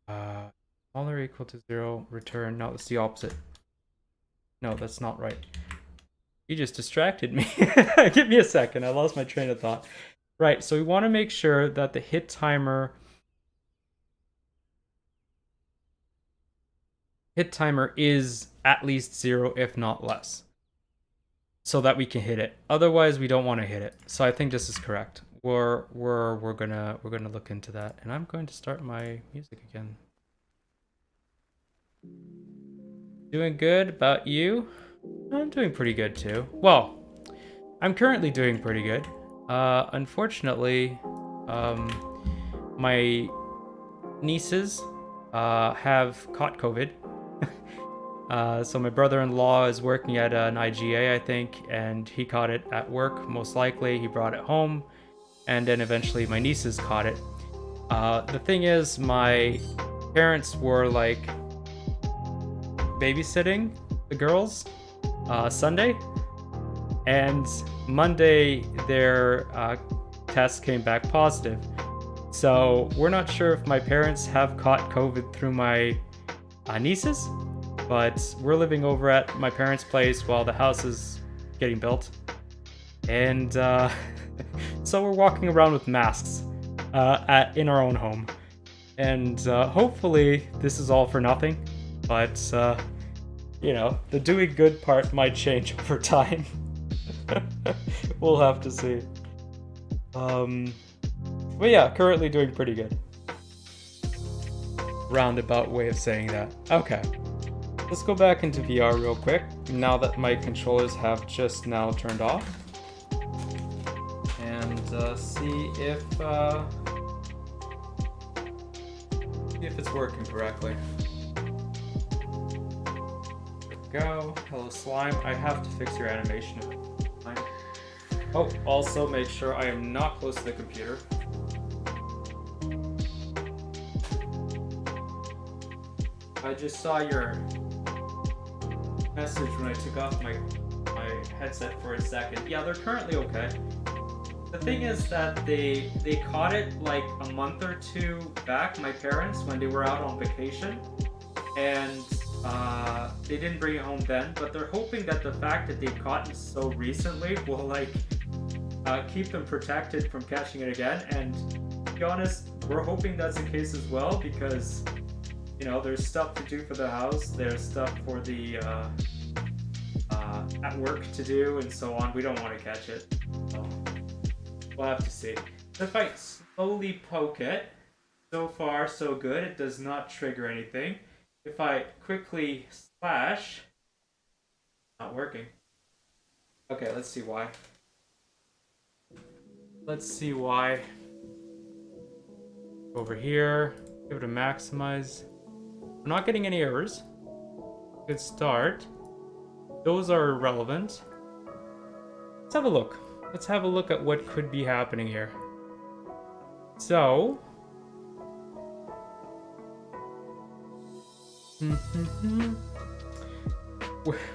smaller or equal to 0, return. No, it's the opposite. No, that's not right. You just distracted me. Give me a second. I lost my train of thought. Right, so we want to make sure that the hit timer is at least 0, if not less, so that we can hit it. Otherwise, we don't want to hit it. So I think this is correct. We're gonna look into that, and I'm going to start my music again. Doing good. About you? I'm doing pretty good too. Well, I'm currently doing pretty good. Unfortunately, my nieces have caught COVID. So my brother-in-law is working at an IGA, I think, and he caught it at work, most likely. He brought it home, and then eventually my nieces caught it. The thing is, my parents were like babysitting the girls Sunday, and Monday their test came back positive. So we're not sure if my parents have caught COVID through my nieces, but we're living over at my parents' place while the house is getting built, and so we're walking around with masks in our own home, and hopefully this is all for nothing, but you know, the doing good part might change over time. We'll have to see. But yeah, currently doing pretty good. Roundabout way of saying that. Okay. Let's go back into VR real quick, now that my controllers have just now turned off. And see if it's working correctly. There we go. Hello slime. I have to fix your animation. Oh, also make sure I am not close to the computer. I just saw your message when I took off my headset for a second. Yeah, they're currently okay. The thing is that they caught it like a month or two back, my parents, when they were out on vacation, and they didn't bring it home then, but they're hoping that the fact that they've caught it so recently will like keep them protected from catching it again. And to be honest, we're hoping that's the case as well, because you know, there's stuff to do for the house, there's stuff for the at work to do, and so on. We don't want to catch it, so we'll have to see. If I slowly poke it, so far so good, it does not trigger anything. If I quickly slash, not working. Okay, let's see why. Let's see why. Over here, give it a maximize. We're not getting any errors. Good start. Those are irrelevant. Let's have a look. Let's have a look at what could be happening here. So,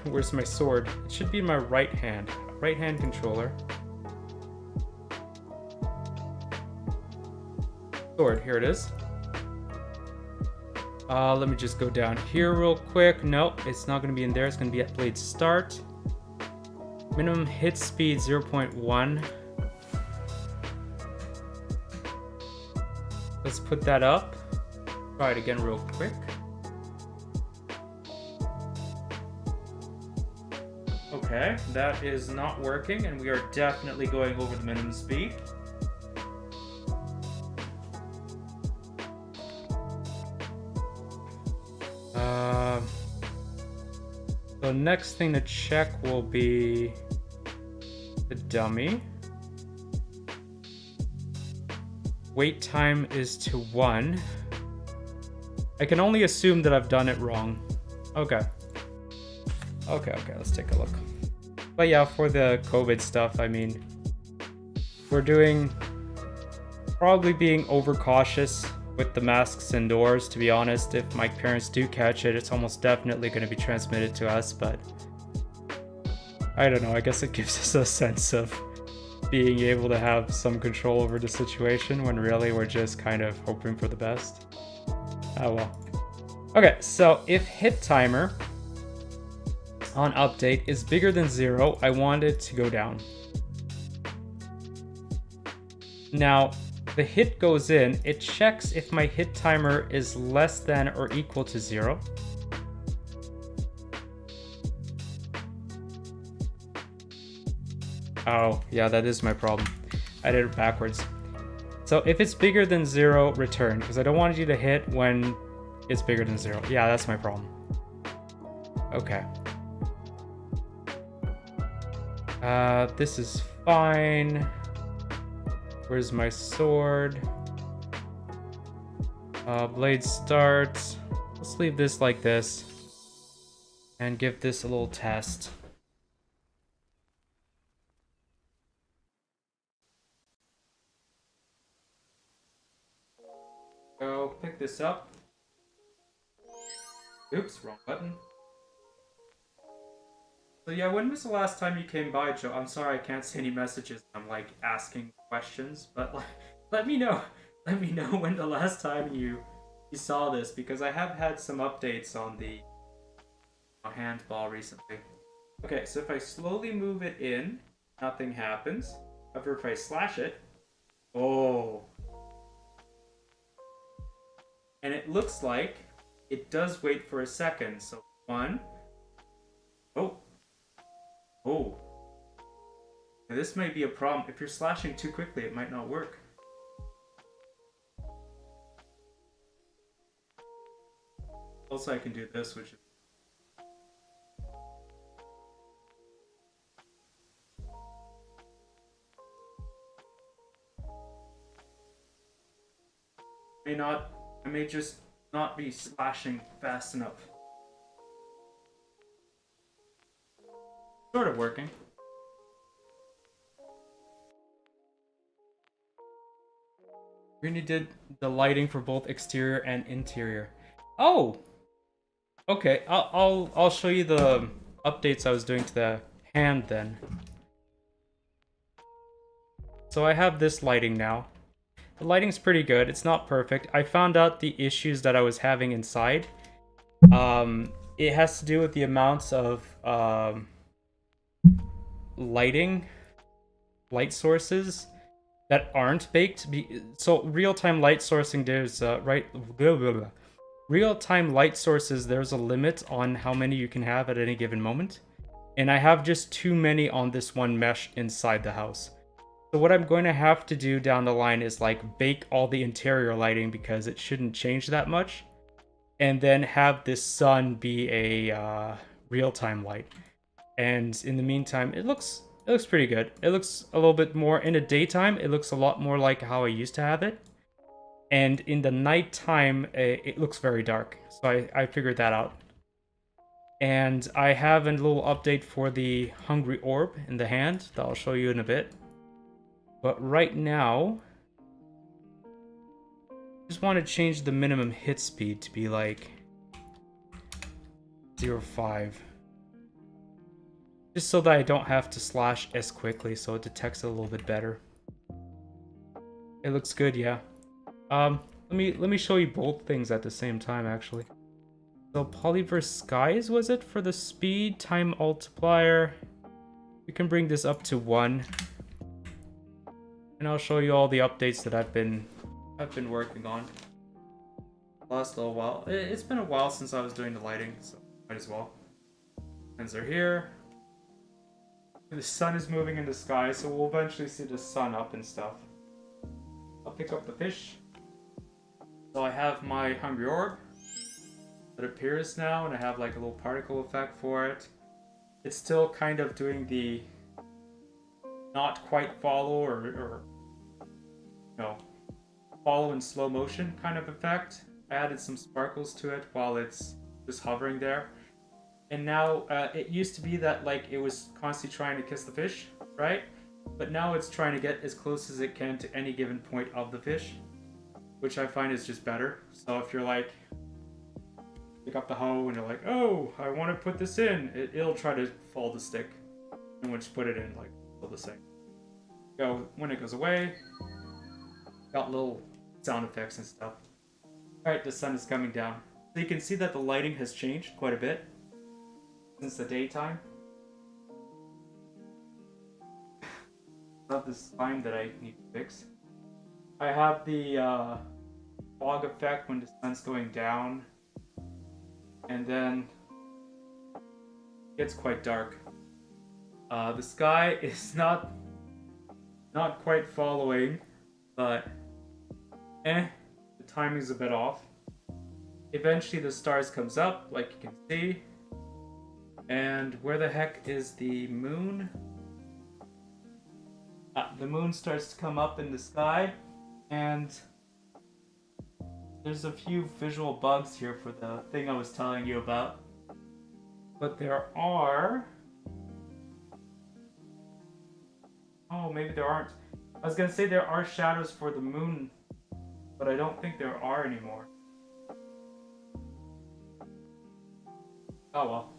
where's my sword? It should be in my right hand. Right hand controller. Sword, here it is. Let me just go down here real quick. Nope, it's not going to be in there. It's going to be at blade start. Minimum hit speed 0.1. Let's put that up. Try it again real quick. Okay, that is not working, and we are definitely going over the minimum speed. So next thing to check will be the dummy. Wait time is to 1. I can only assume that I've done it wrong. Okay, let's take a look. But yeah, for the COVID stuff, I mean, we're probably being overcautious with the masks indoors, to be honest. If my parents do catch it, it's almost definitely going to be transmitted to us, but I don't know, I guess it gives us a sense of being able to have some control over the situation when really we're just kind of hoping for the best. Oh well. Okay, so if hit timer on update is bigger than 0, I want it to go down. Now, the hit goes in, it checks if my hit timer is less than or equal to 0. Oh, yeah, that is my problem. I did it backwards. So if it's bigger than 0, return, because I don't want you to hit when it's bigger than 0. Yeah, that's my problem. Okay. This is fine. Where's my sword? Blade starts. Let's leave this like this. And give this a little test. Go pick this up. Oops, wrong button. So yeah, when was the last time you came by, Joe? I'm sorry I can't see any messages. I'm like asking questions, but like, let me know. Let me know when the last time you saw this, because I have had some updates on the handball recently. Okay, so if I slowly move it in, nothing happens. However, if I slash it, oh. And it looks like it does wait for a second. So 1. Oh. Oh. Now this might be a problem. If you're slashing too quickly, it might not work. Also, I can do this, which is... I may just not be slashing fast enough. Sort of working. Really did the lighting for both exterior and interior. Oh, okay. I'll show you the updates I was doing to the hand then. So I have this lighting now. The lighting's pretty good. It's not perfect. I found out the issues that I was having inside. It has to do with the amounts of light sources that aren't baked. So real-time light sourcing, there's real-time light sources, there's a limit on how many you can have at any given moment. And I have just too many on this one mesh inside the house. So what I'm going to have to do down the line is like bake all the interior lighting, because it shouldn't change that much. And then have this sun be a real-time light. And in the meantime, it looks pretty good. It looks a little bit more in the daytime. It looks a lot more like how I used to have it. And in the nighttime, it looks very dark. So I figured that out. And I have a little update for the hungry orb in the hand that I'll show you in a bit. But right now, I just want to change the minimum hit speed to be like 0.5. Just so that I don't have to slash as quickly, so it detects it a little bit better. It looks good, yeah. Let me show you both things at the same time, actually. So Polyverse Skies, was it, for the speed time multiplier? We can bring this up to 1. And I'll show you all the updates that I've been working on. Last little while. It's been a while since I was doing the lighting, so might as well. Pens are here. The sun is moving in the sky, so we'll eventually see the sun up and stuff. I'll pick up the fish. So I have my hungry orb that appears now, and I have like a little particle effect for it. It's still kind of doing the not quite follow or you know, follow in slow motion kind of effect. I added some sparkles to it while it's just hovering there. And now it used to be that like it was constantly trying to kiss the fish, right? But now it's trying to get as close as it can to any given point of the fish, which I find is just better. So if you're like, pick up the hoe and you're like, oh, I want to put this in, it'll try to follow the stick. And once you put it in, like, still the same. Go, when it goes away, got little sound effects and stuff. Alright, the sun is coming down. So you can see that the lighting has changed quite a bit. since the daytime. Not this slime that I need to fix. I have the fog effect when the sun's going down, and then it gets quite dark. The sky is not quite following, but the timing's a bit off. Eventually the stars comes up, like you can see. And where the heck is the moon? The moon starts to come up in the sky, and there's a few visual bugs here for the thing I was telling you about. But there are... Oh, maybe there aren't. I was gonna say there are shadows for the moon, but I don't think there are anymore. Oh well.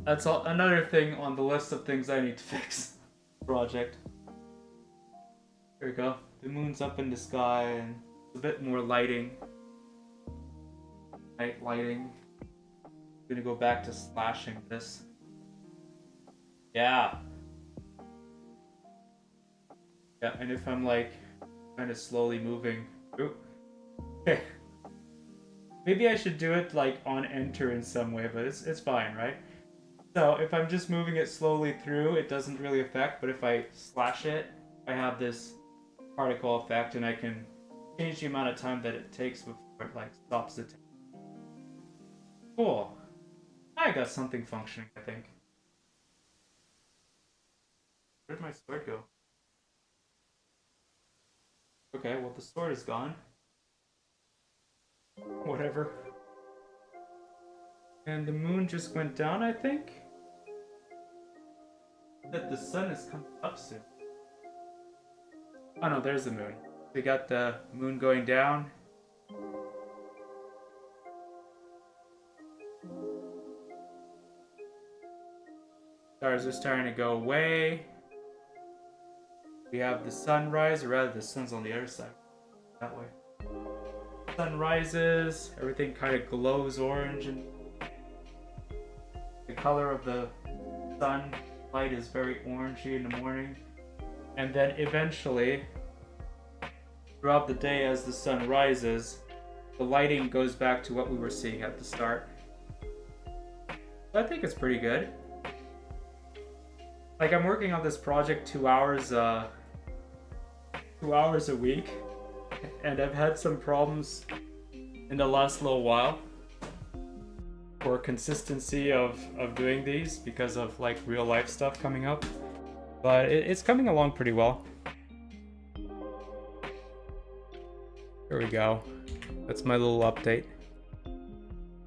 That's another thing on the list of things I need to fix. Project. There we go. The moon's up in the sky and a bit more lighting. Night lighting. I'm gonna go back to slashing this. Yeah. Yeah, and if I'm like kind of slowly moving. Ooh. Maybe I should do it like on enter in some way, but it's fine, right? So if I'm just moving it slowly through, it doesn't really affect, but if I slash it, I have this particle effect, and I can change the amount of time that it takes before it like stops the time. Cool. I got something functioning, I think. Where'd my sword go? Okay, well the sword is gone. Whatever. And the moon just went down, I think? That the sun is coming up soon. Oh no, there's the moon. We got the moon going down. Stars are starting to go away. We have the sunrise, or rather the sun's on the other side. That way. Sun rises, everything kind of glows orange, and the color of the sunlight is very orangey in the morning. And then eventually, throughout the day as the sun rises, the lighting goes back to what we were seeing at the start. I think it's pretty good. Like, I'm working on this project 2 hours a week, and I've had some problems in the last little while for consistency of doing these because of like real life stuff coming up, but it's coming along pretty well. Here we go. That's my little update.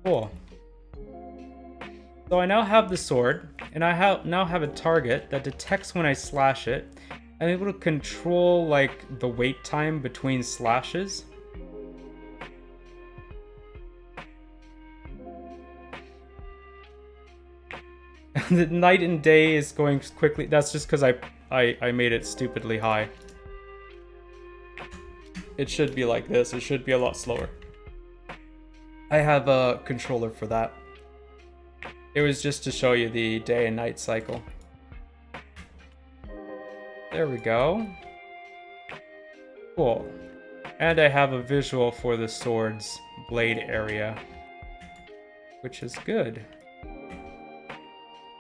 Cool. So I now have the sword, and I now have a target that detects when I slash it. I'm able to control like the wait time between slashes. The night and day is going quickly. That's just because I made it stupidly high. It should be like this. It should be a lot slower. I have a controller for that. It was just to show you the day and night cycle. There we go. Cool. And I have a visual for the sword's blade area, which is good.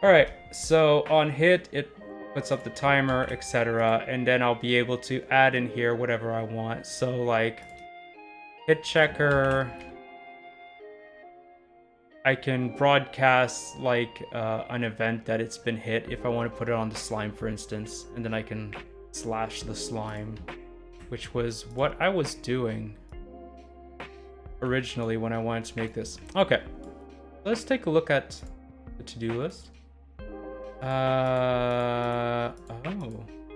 Alright, so on hit, it puts up the timer, etc. And then I'll be able to add in here whatever I want. So like, hit checker. I can broadcast like an event that it's been hit if I want to put it on the slime, for instance, and then I can slash the slime, which was what I was doing originally when I wanted to make this. Okay, let's take a look at the to-do list. Oh, I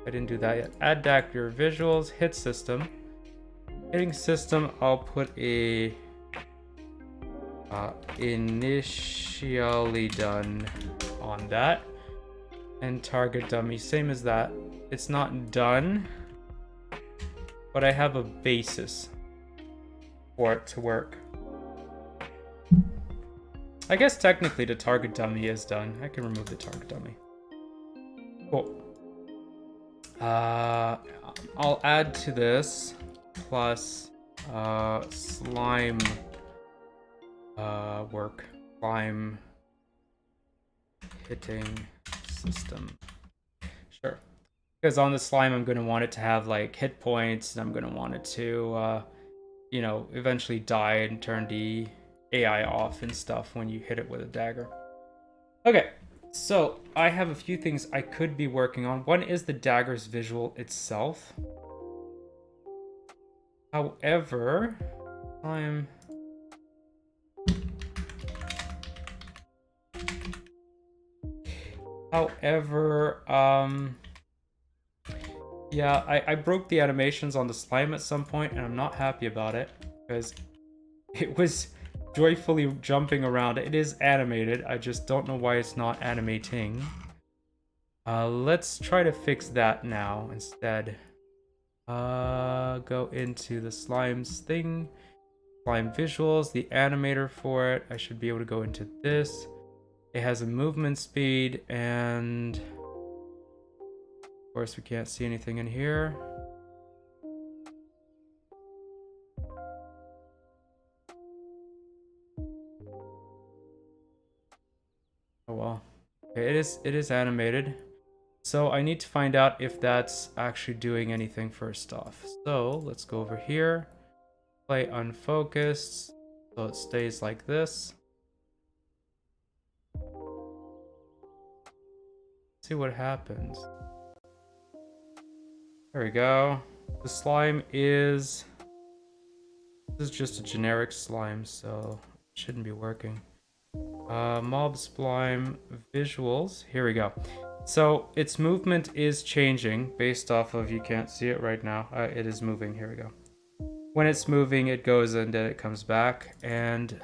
didn't do that yet. Add actor visuals, hit system. Hitting system, I'll put a initially done on that, and target dummy, same as that. It's not done, but I have a basis for it to work. I guess technically the target dummy is done. I can remove the target dummy. Cool. I'll add to this plus slime work. Slime hitting system. Sure. Because on the slime, I'm going to want it to have like hit points, and I'm going to want it to, you know, eventually die and turn the AI off and stuff when you hit it with a dagger. Okay, so I have a few things I could be working on. One is the dagger's visual itself. However, yeah, I broke the animations on the slime at some point, and I'm not happy about it because it was joyfully jumping around. It is animated. I just don't know why it's not animating. Let's try to fix that now instead. Go into the slimes thing. Slime visuals, the animator for it. I should be able to go into this. It has a movement speed, and of course we can't see anything in here. Oh well. Okay, it is animated. So I need to find out if that's actually doing anything first off. So let's go over here. Play unfocused. So it stays like this. See what happens. There we go. The slime is... This is just a generic slime, so it shouldn't be working. Mob slime visuals. Here we go. So its movement is changing based off of, you can't see it right now. It is moving. Here we go. When it's moving, it goes and then it comes back. And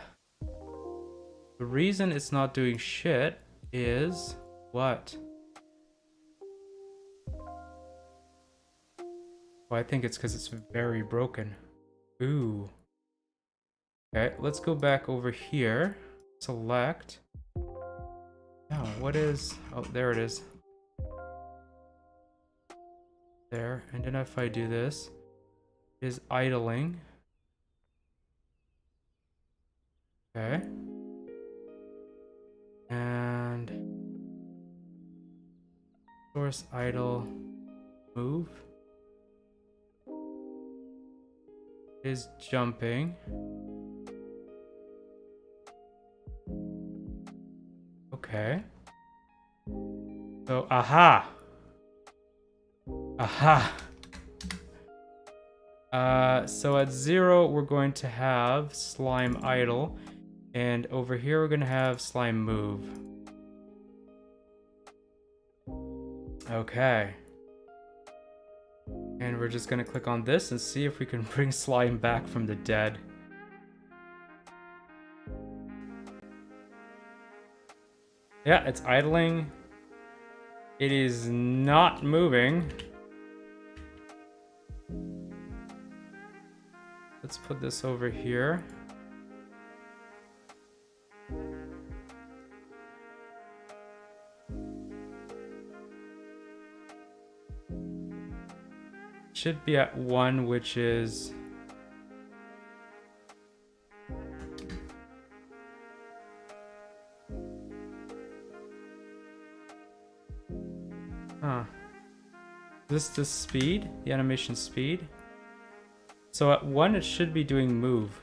the reason it's not doing shit is what? Well, I think it's because it's very broken. Ooh. Okay, let's go back over here. Select. Now, what is... Oh, there it is. There. And then if I do this, it is idling. Okay. And... Source idle move. Is jumping. Okay. So, aha! Aha! So at 0, we're going to have slime idle. And over here, we're going to have slime move. Okay. And we're just going to click on this and see if we can bring slime back from the dead. Yeah, it's idling. It is not moving. Let's put this over here. Should be at 1, which is... Huh. Is this the speed? The animation speed? So at 1, it should be doing move.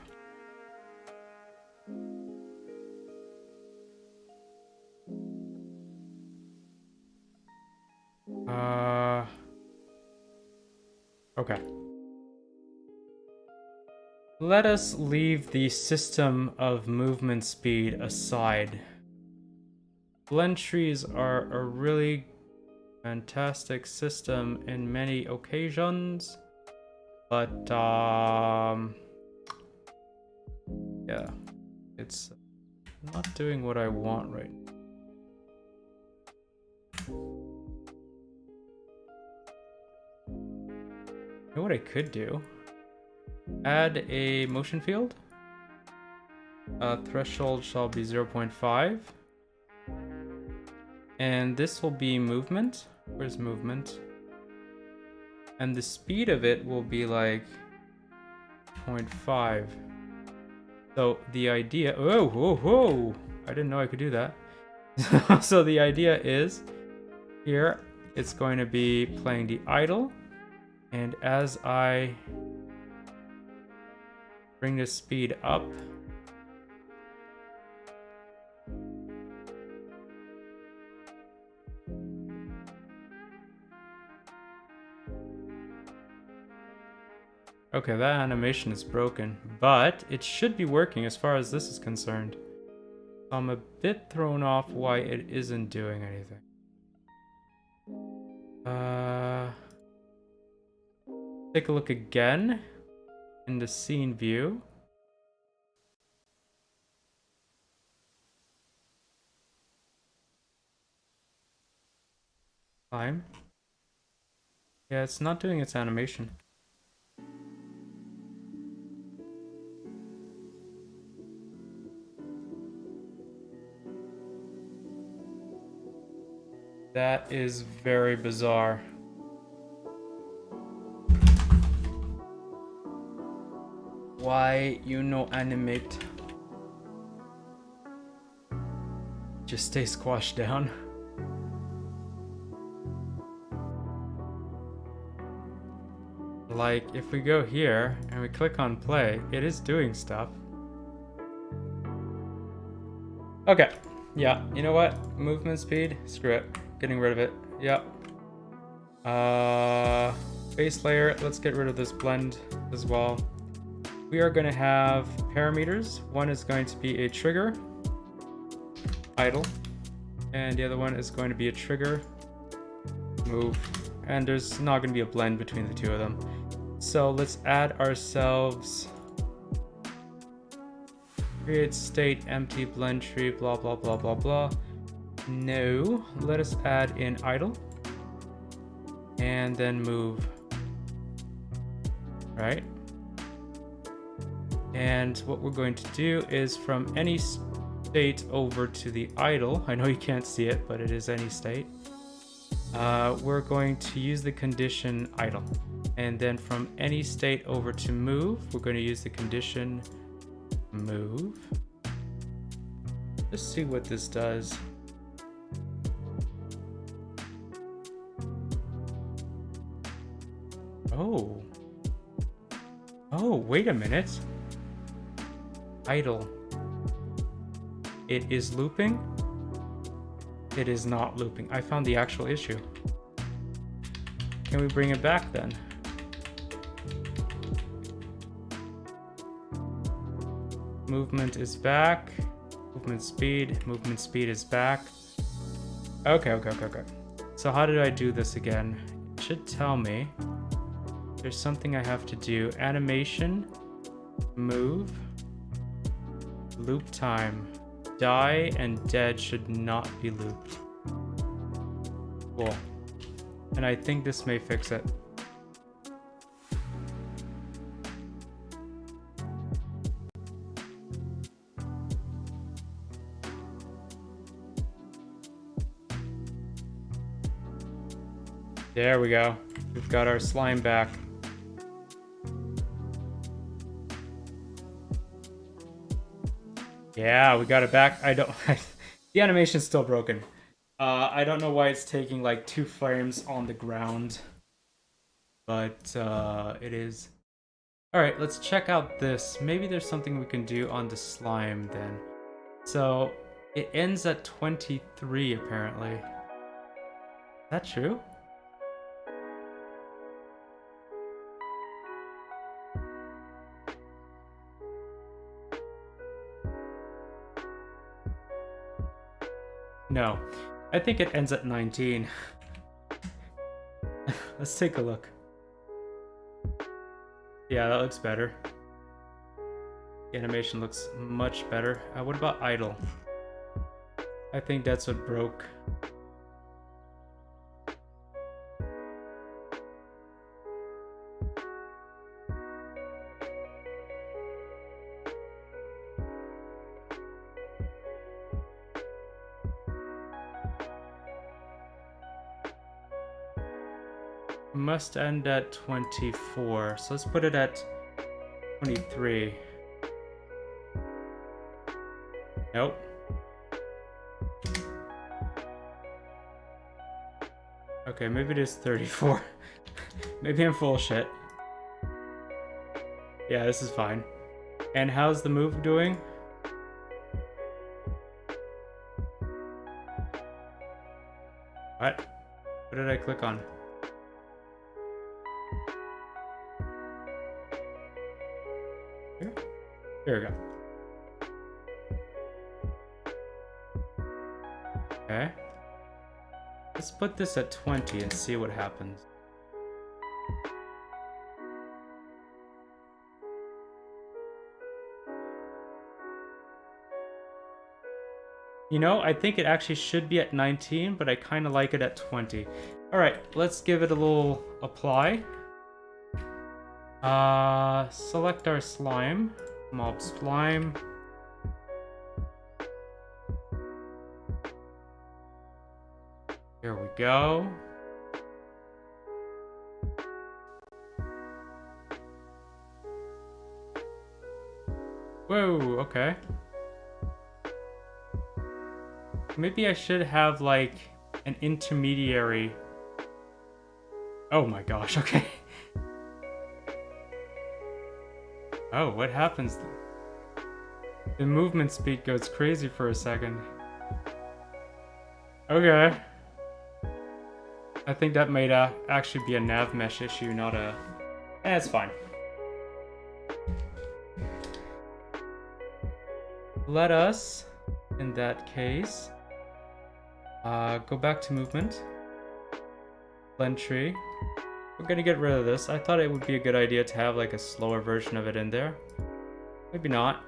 Okay. Let us leave the system of movement speed aside. Blend trees are a really fantastic system in many occasions, but yeah, it's not doing what I want right now. You know what I could do? Add a motion field. threshold shall be 0.5. And this will be movement. Where's movement? And the speed of it will be like 0.5. So the idea, whoa, I didn't know I could do that. So the idea is here it's going to be playing the idle, and as I bring the speed up, okay, that animation is broken, but it should be working as far as this is concerned. I'm a bit thrown off why it isn't doing anything. Take a look again in the scene view. Climb. Yeah, it's not doing its animation. That is very bizarre. Why you no animate? Just stay squashed down. Like, if we go here and we click on play, it is doing stuff. Okay, yeah, you know what? Movement speed, screw it. Getting rid of it, yep. Base layer, let's get rid of this blend as well. We are gonna have parameters. One is going to be a trigger, idle, and the other one is going to be a trigger, move, and there's not going to be a blend between the two of them. So let's add ourselves create state empty blend tree, blah blah blah blah blah. No, let us add in idle and then move, right? And what we're going to do is from any state over to the idle, I know you can't see it, but it is any state, we're going to use the condition idle. And then from any state over to move, we're going to use the condition move. Let's see what this does. Oh, wait a minute. Idle. It is looping. It is not looping. I found the actual issue. Can we bring it back then? Movement is back. Movement speed is back. Okay. So how did I do this again? It should tell me there's something I have to do. Animation, move, loop time. Die and dead should not be looped. Cool. And I think this may fix it. There we go. We've got our slime back. Yeah, we got it back. The animation's still broken. I don't know why it's taking like 2 frames on the ground, but it is. All right, let's check out this. Maybe there's something we can do on the slime then. So it ends at 23 apparently. Is that true? No, I think it ends at 19. Let's take a look. Yeah, that looks better. The animation looks much better. What about idle? I think that's what broke. must end at 24. So let's put it at 23. Nope. Okay, maybe it is 34. Maybe I'm full of shit. Yeah, this is fine. And how's the move doing? What? What did I click on? Here? Here we go. Okay. Let's put this at 20 and see what happens. You know, I think it actually should be at 19, but I kind of like it at 20. Alright, let's give it a little apply. Select our slime. Mob slime. Here we go. Whoa, okay. Maybe I should have, like, an intermediary. Oh my gosh, okay. Oh, what happens? The movement speed goes crazy for a second. Okay. I think that might actually be a nav mesh issue, not a... it's fine. Let us, in that case, go back to movement. Blend tree. We're gonna get rid of this. I thought it would be a good idea to have like a slower version of it in there. Maybe not.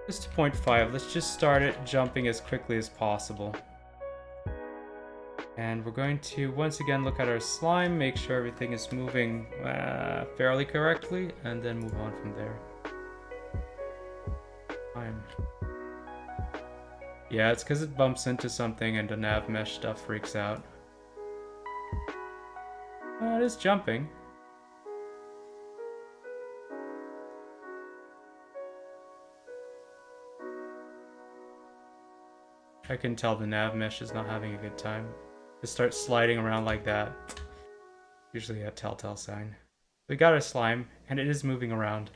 Just 0.5. Let's just start it jumping as quickly as possible. And we're going to once again look at our slime, make sure everything is moving fairly correctly, and then move on from there. Fine. Yeah, it's because it bumps into something and the nav mesh stuff freaks out. Oh, it is jumping. I can tell the nav mesh is not having a good time. To start sliding around like that, usually a telltale sign. We got our slime, and it is moving around.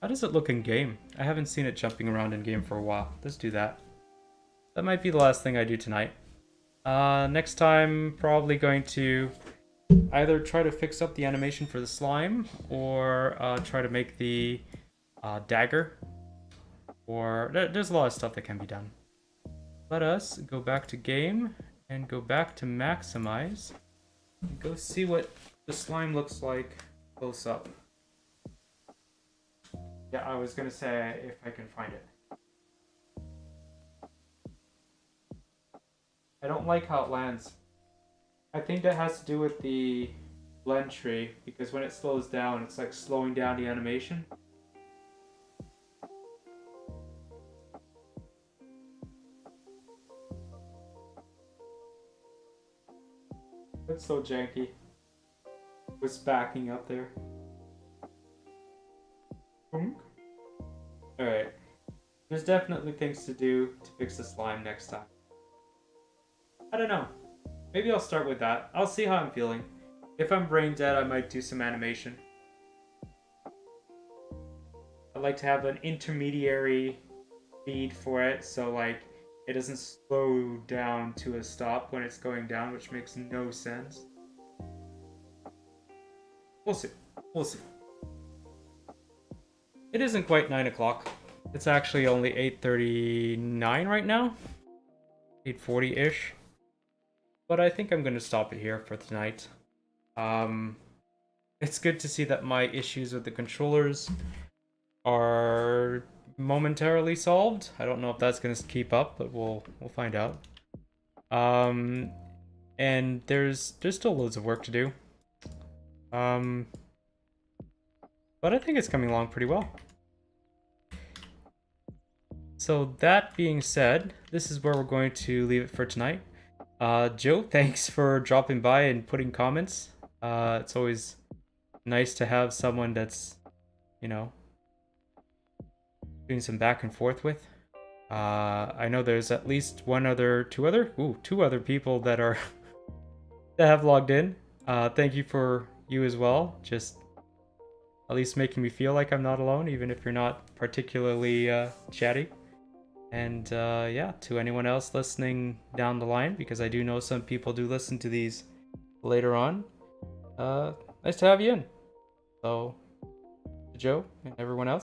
How does it look in game? I haven't seen it jumping around in game for a while. Let's do that. That might be the last thing I do tonight. Next time, probably going to either try to fix up the animation for the slime, or try to make the dagger. Or there's a lot of stuff that can be done. Let us go back to game and go back to maximize and go see what the slime looks like close up. Yeah, I was gonna say if I can find it. I don't like how it lands. I think that has to do with the blend tree, because when it slows down, it's like slowing down the animation. It's so janky. It was backing up there. Alright. There's definitely things to do to fix the slime next time. I don't know. Maybe I'll start with that. I'll see how I'm feeling. If I'm brain dead, I might do some animation. I'd like to have an intermediary speed for it, so like it doesn't slow down to a stop when it's going down, which makes no sense. We'll see. We'll see. It isn't quite 9 o'clock. It's actually only 8:39 right now. 8:40-ish. But I think I'm going to stop it here for tonight. It's good to see that my issues with the controllers are momentarily solved. I don't know if that's going to keep up, but we'll find out. And there's still loads of work to do. But I think it's coming along pretty well. So that being said, this is where we're going to leave it for tonight. Joe, thanks for dropping by and putting comments. It's always nice to have someone that's, you know, doing some back and forth with. I know there's at least two other people that are that have logged in. Thank you for you as well. Just at least making me feel like I'm not alone, even if you're not particularly chatty. And yeah, to anyone else listening down the line, because I do know some people do listen to these later on. Nice to have you in. So, Joe and everyone else.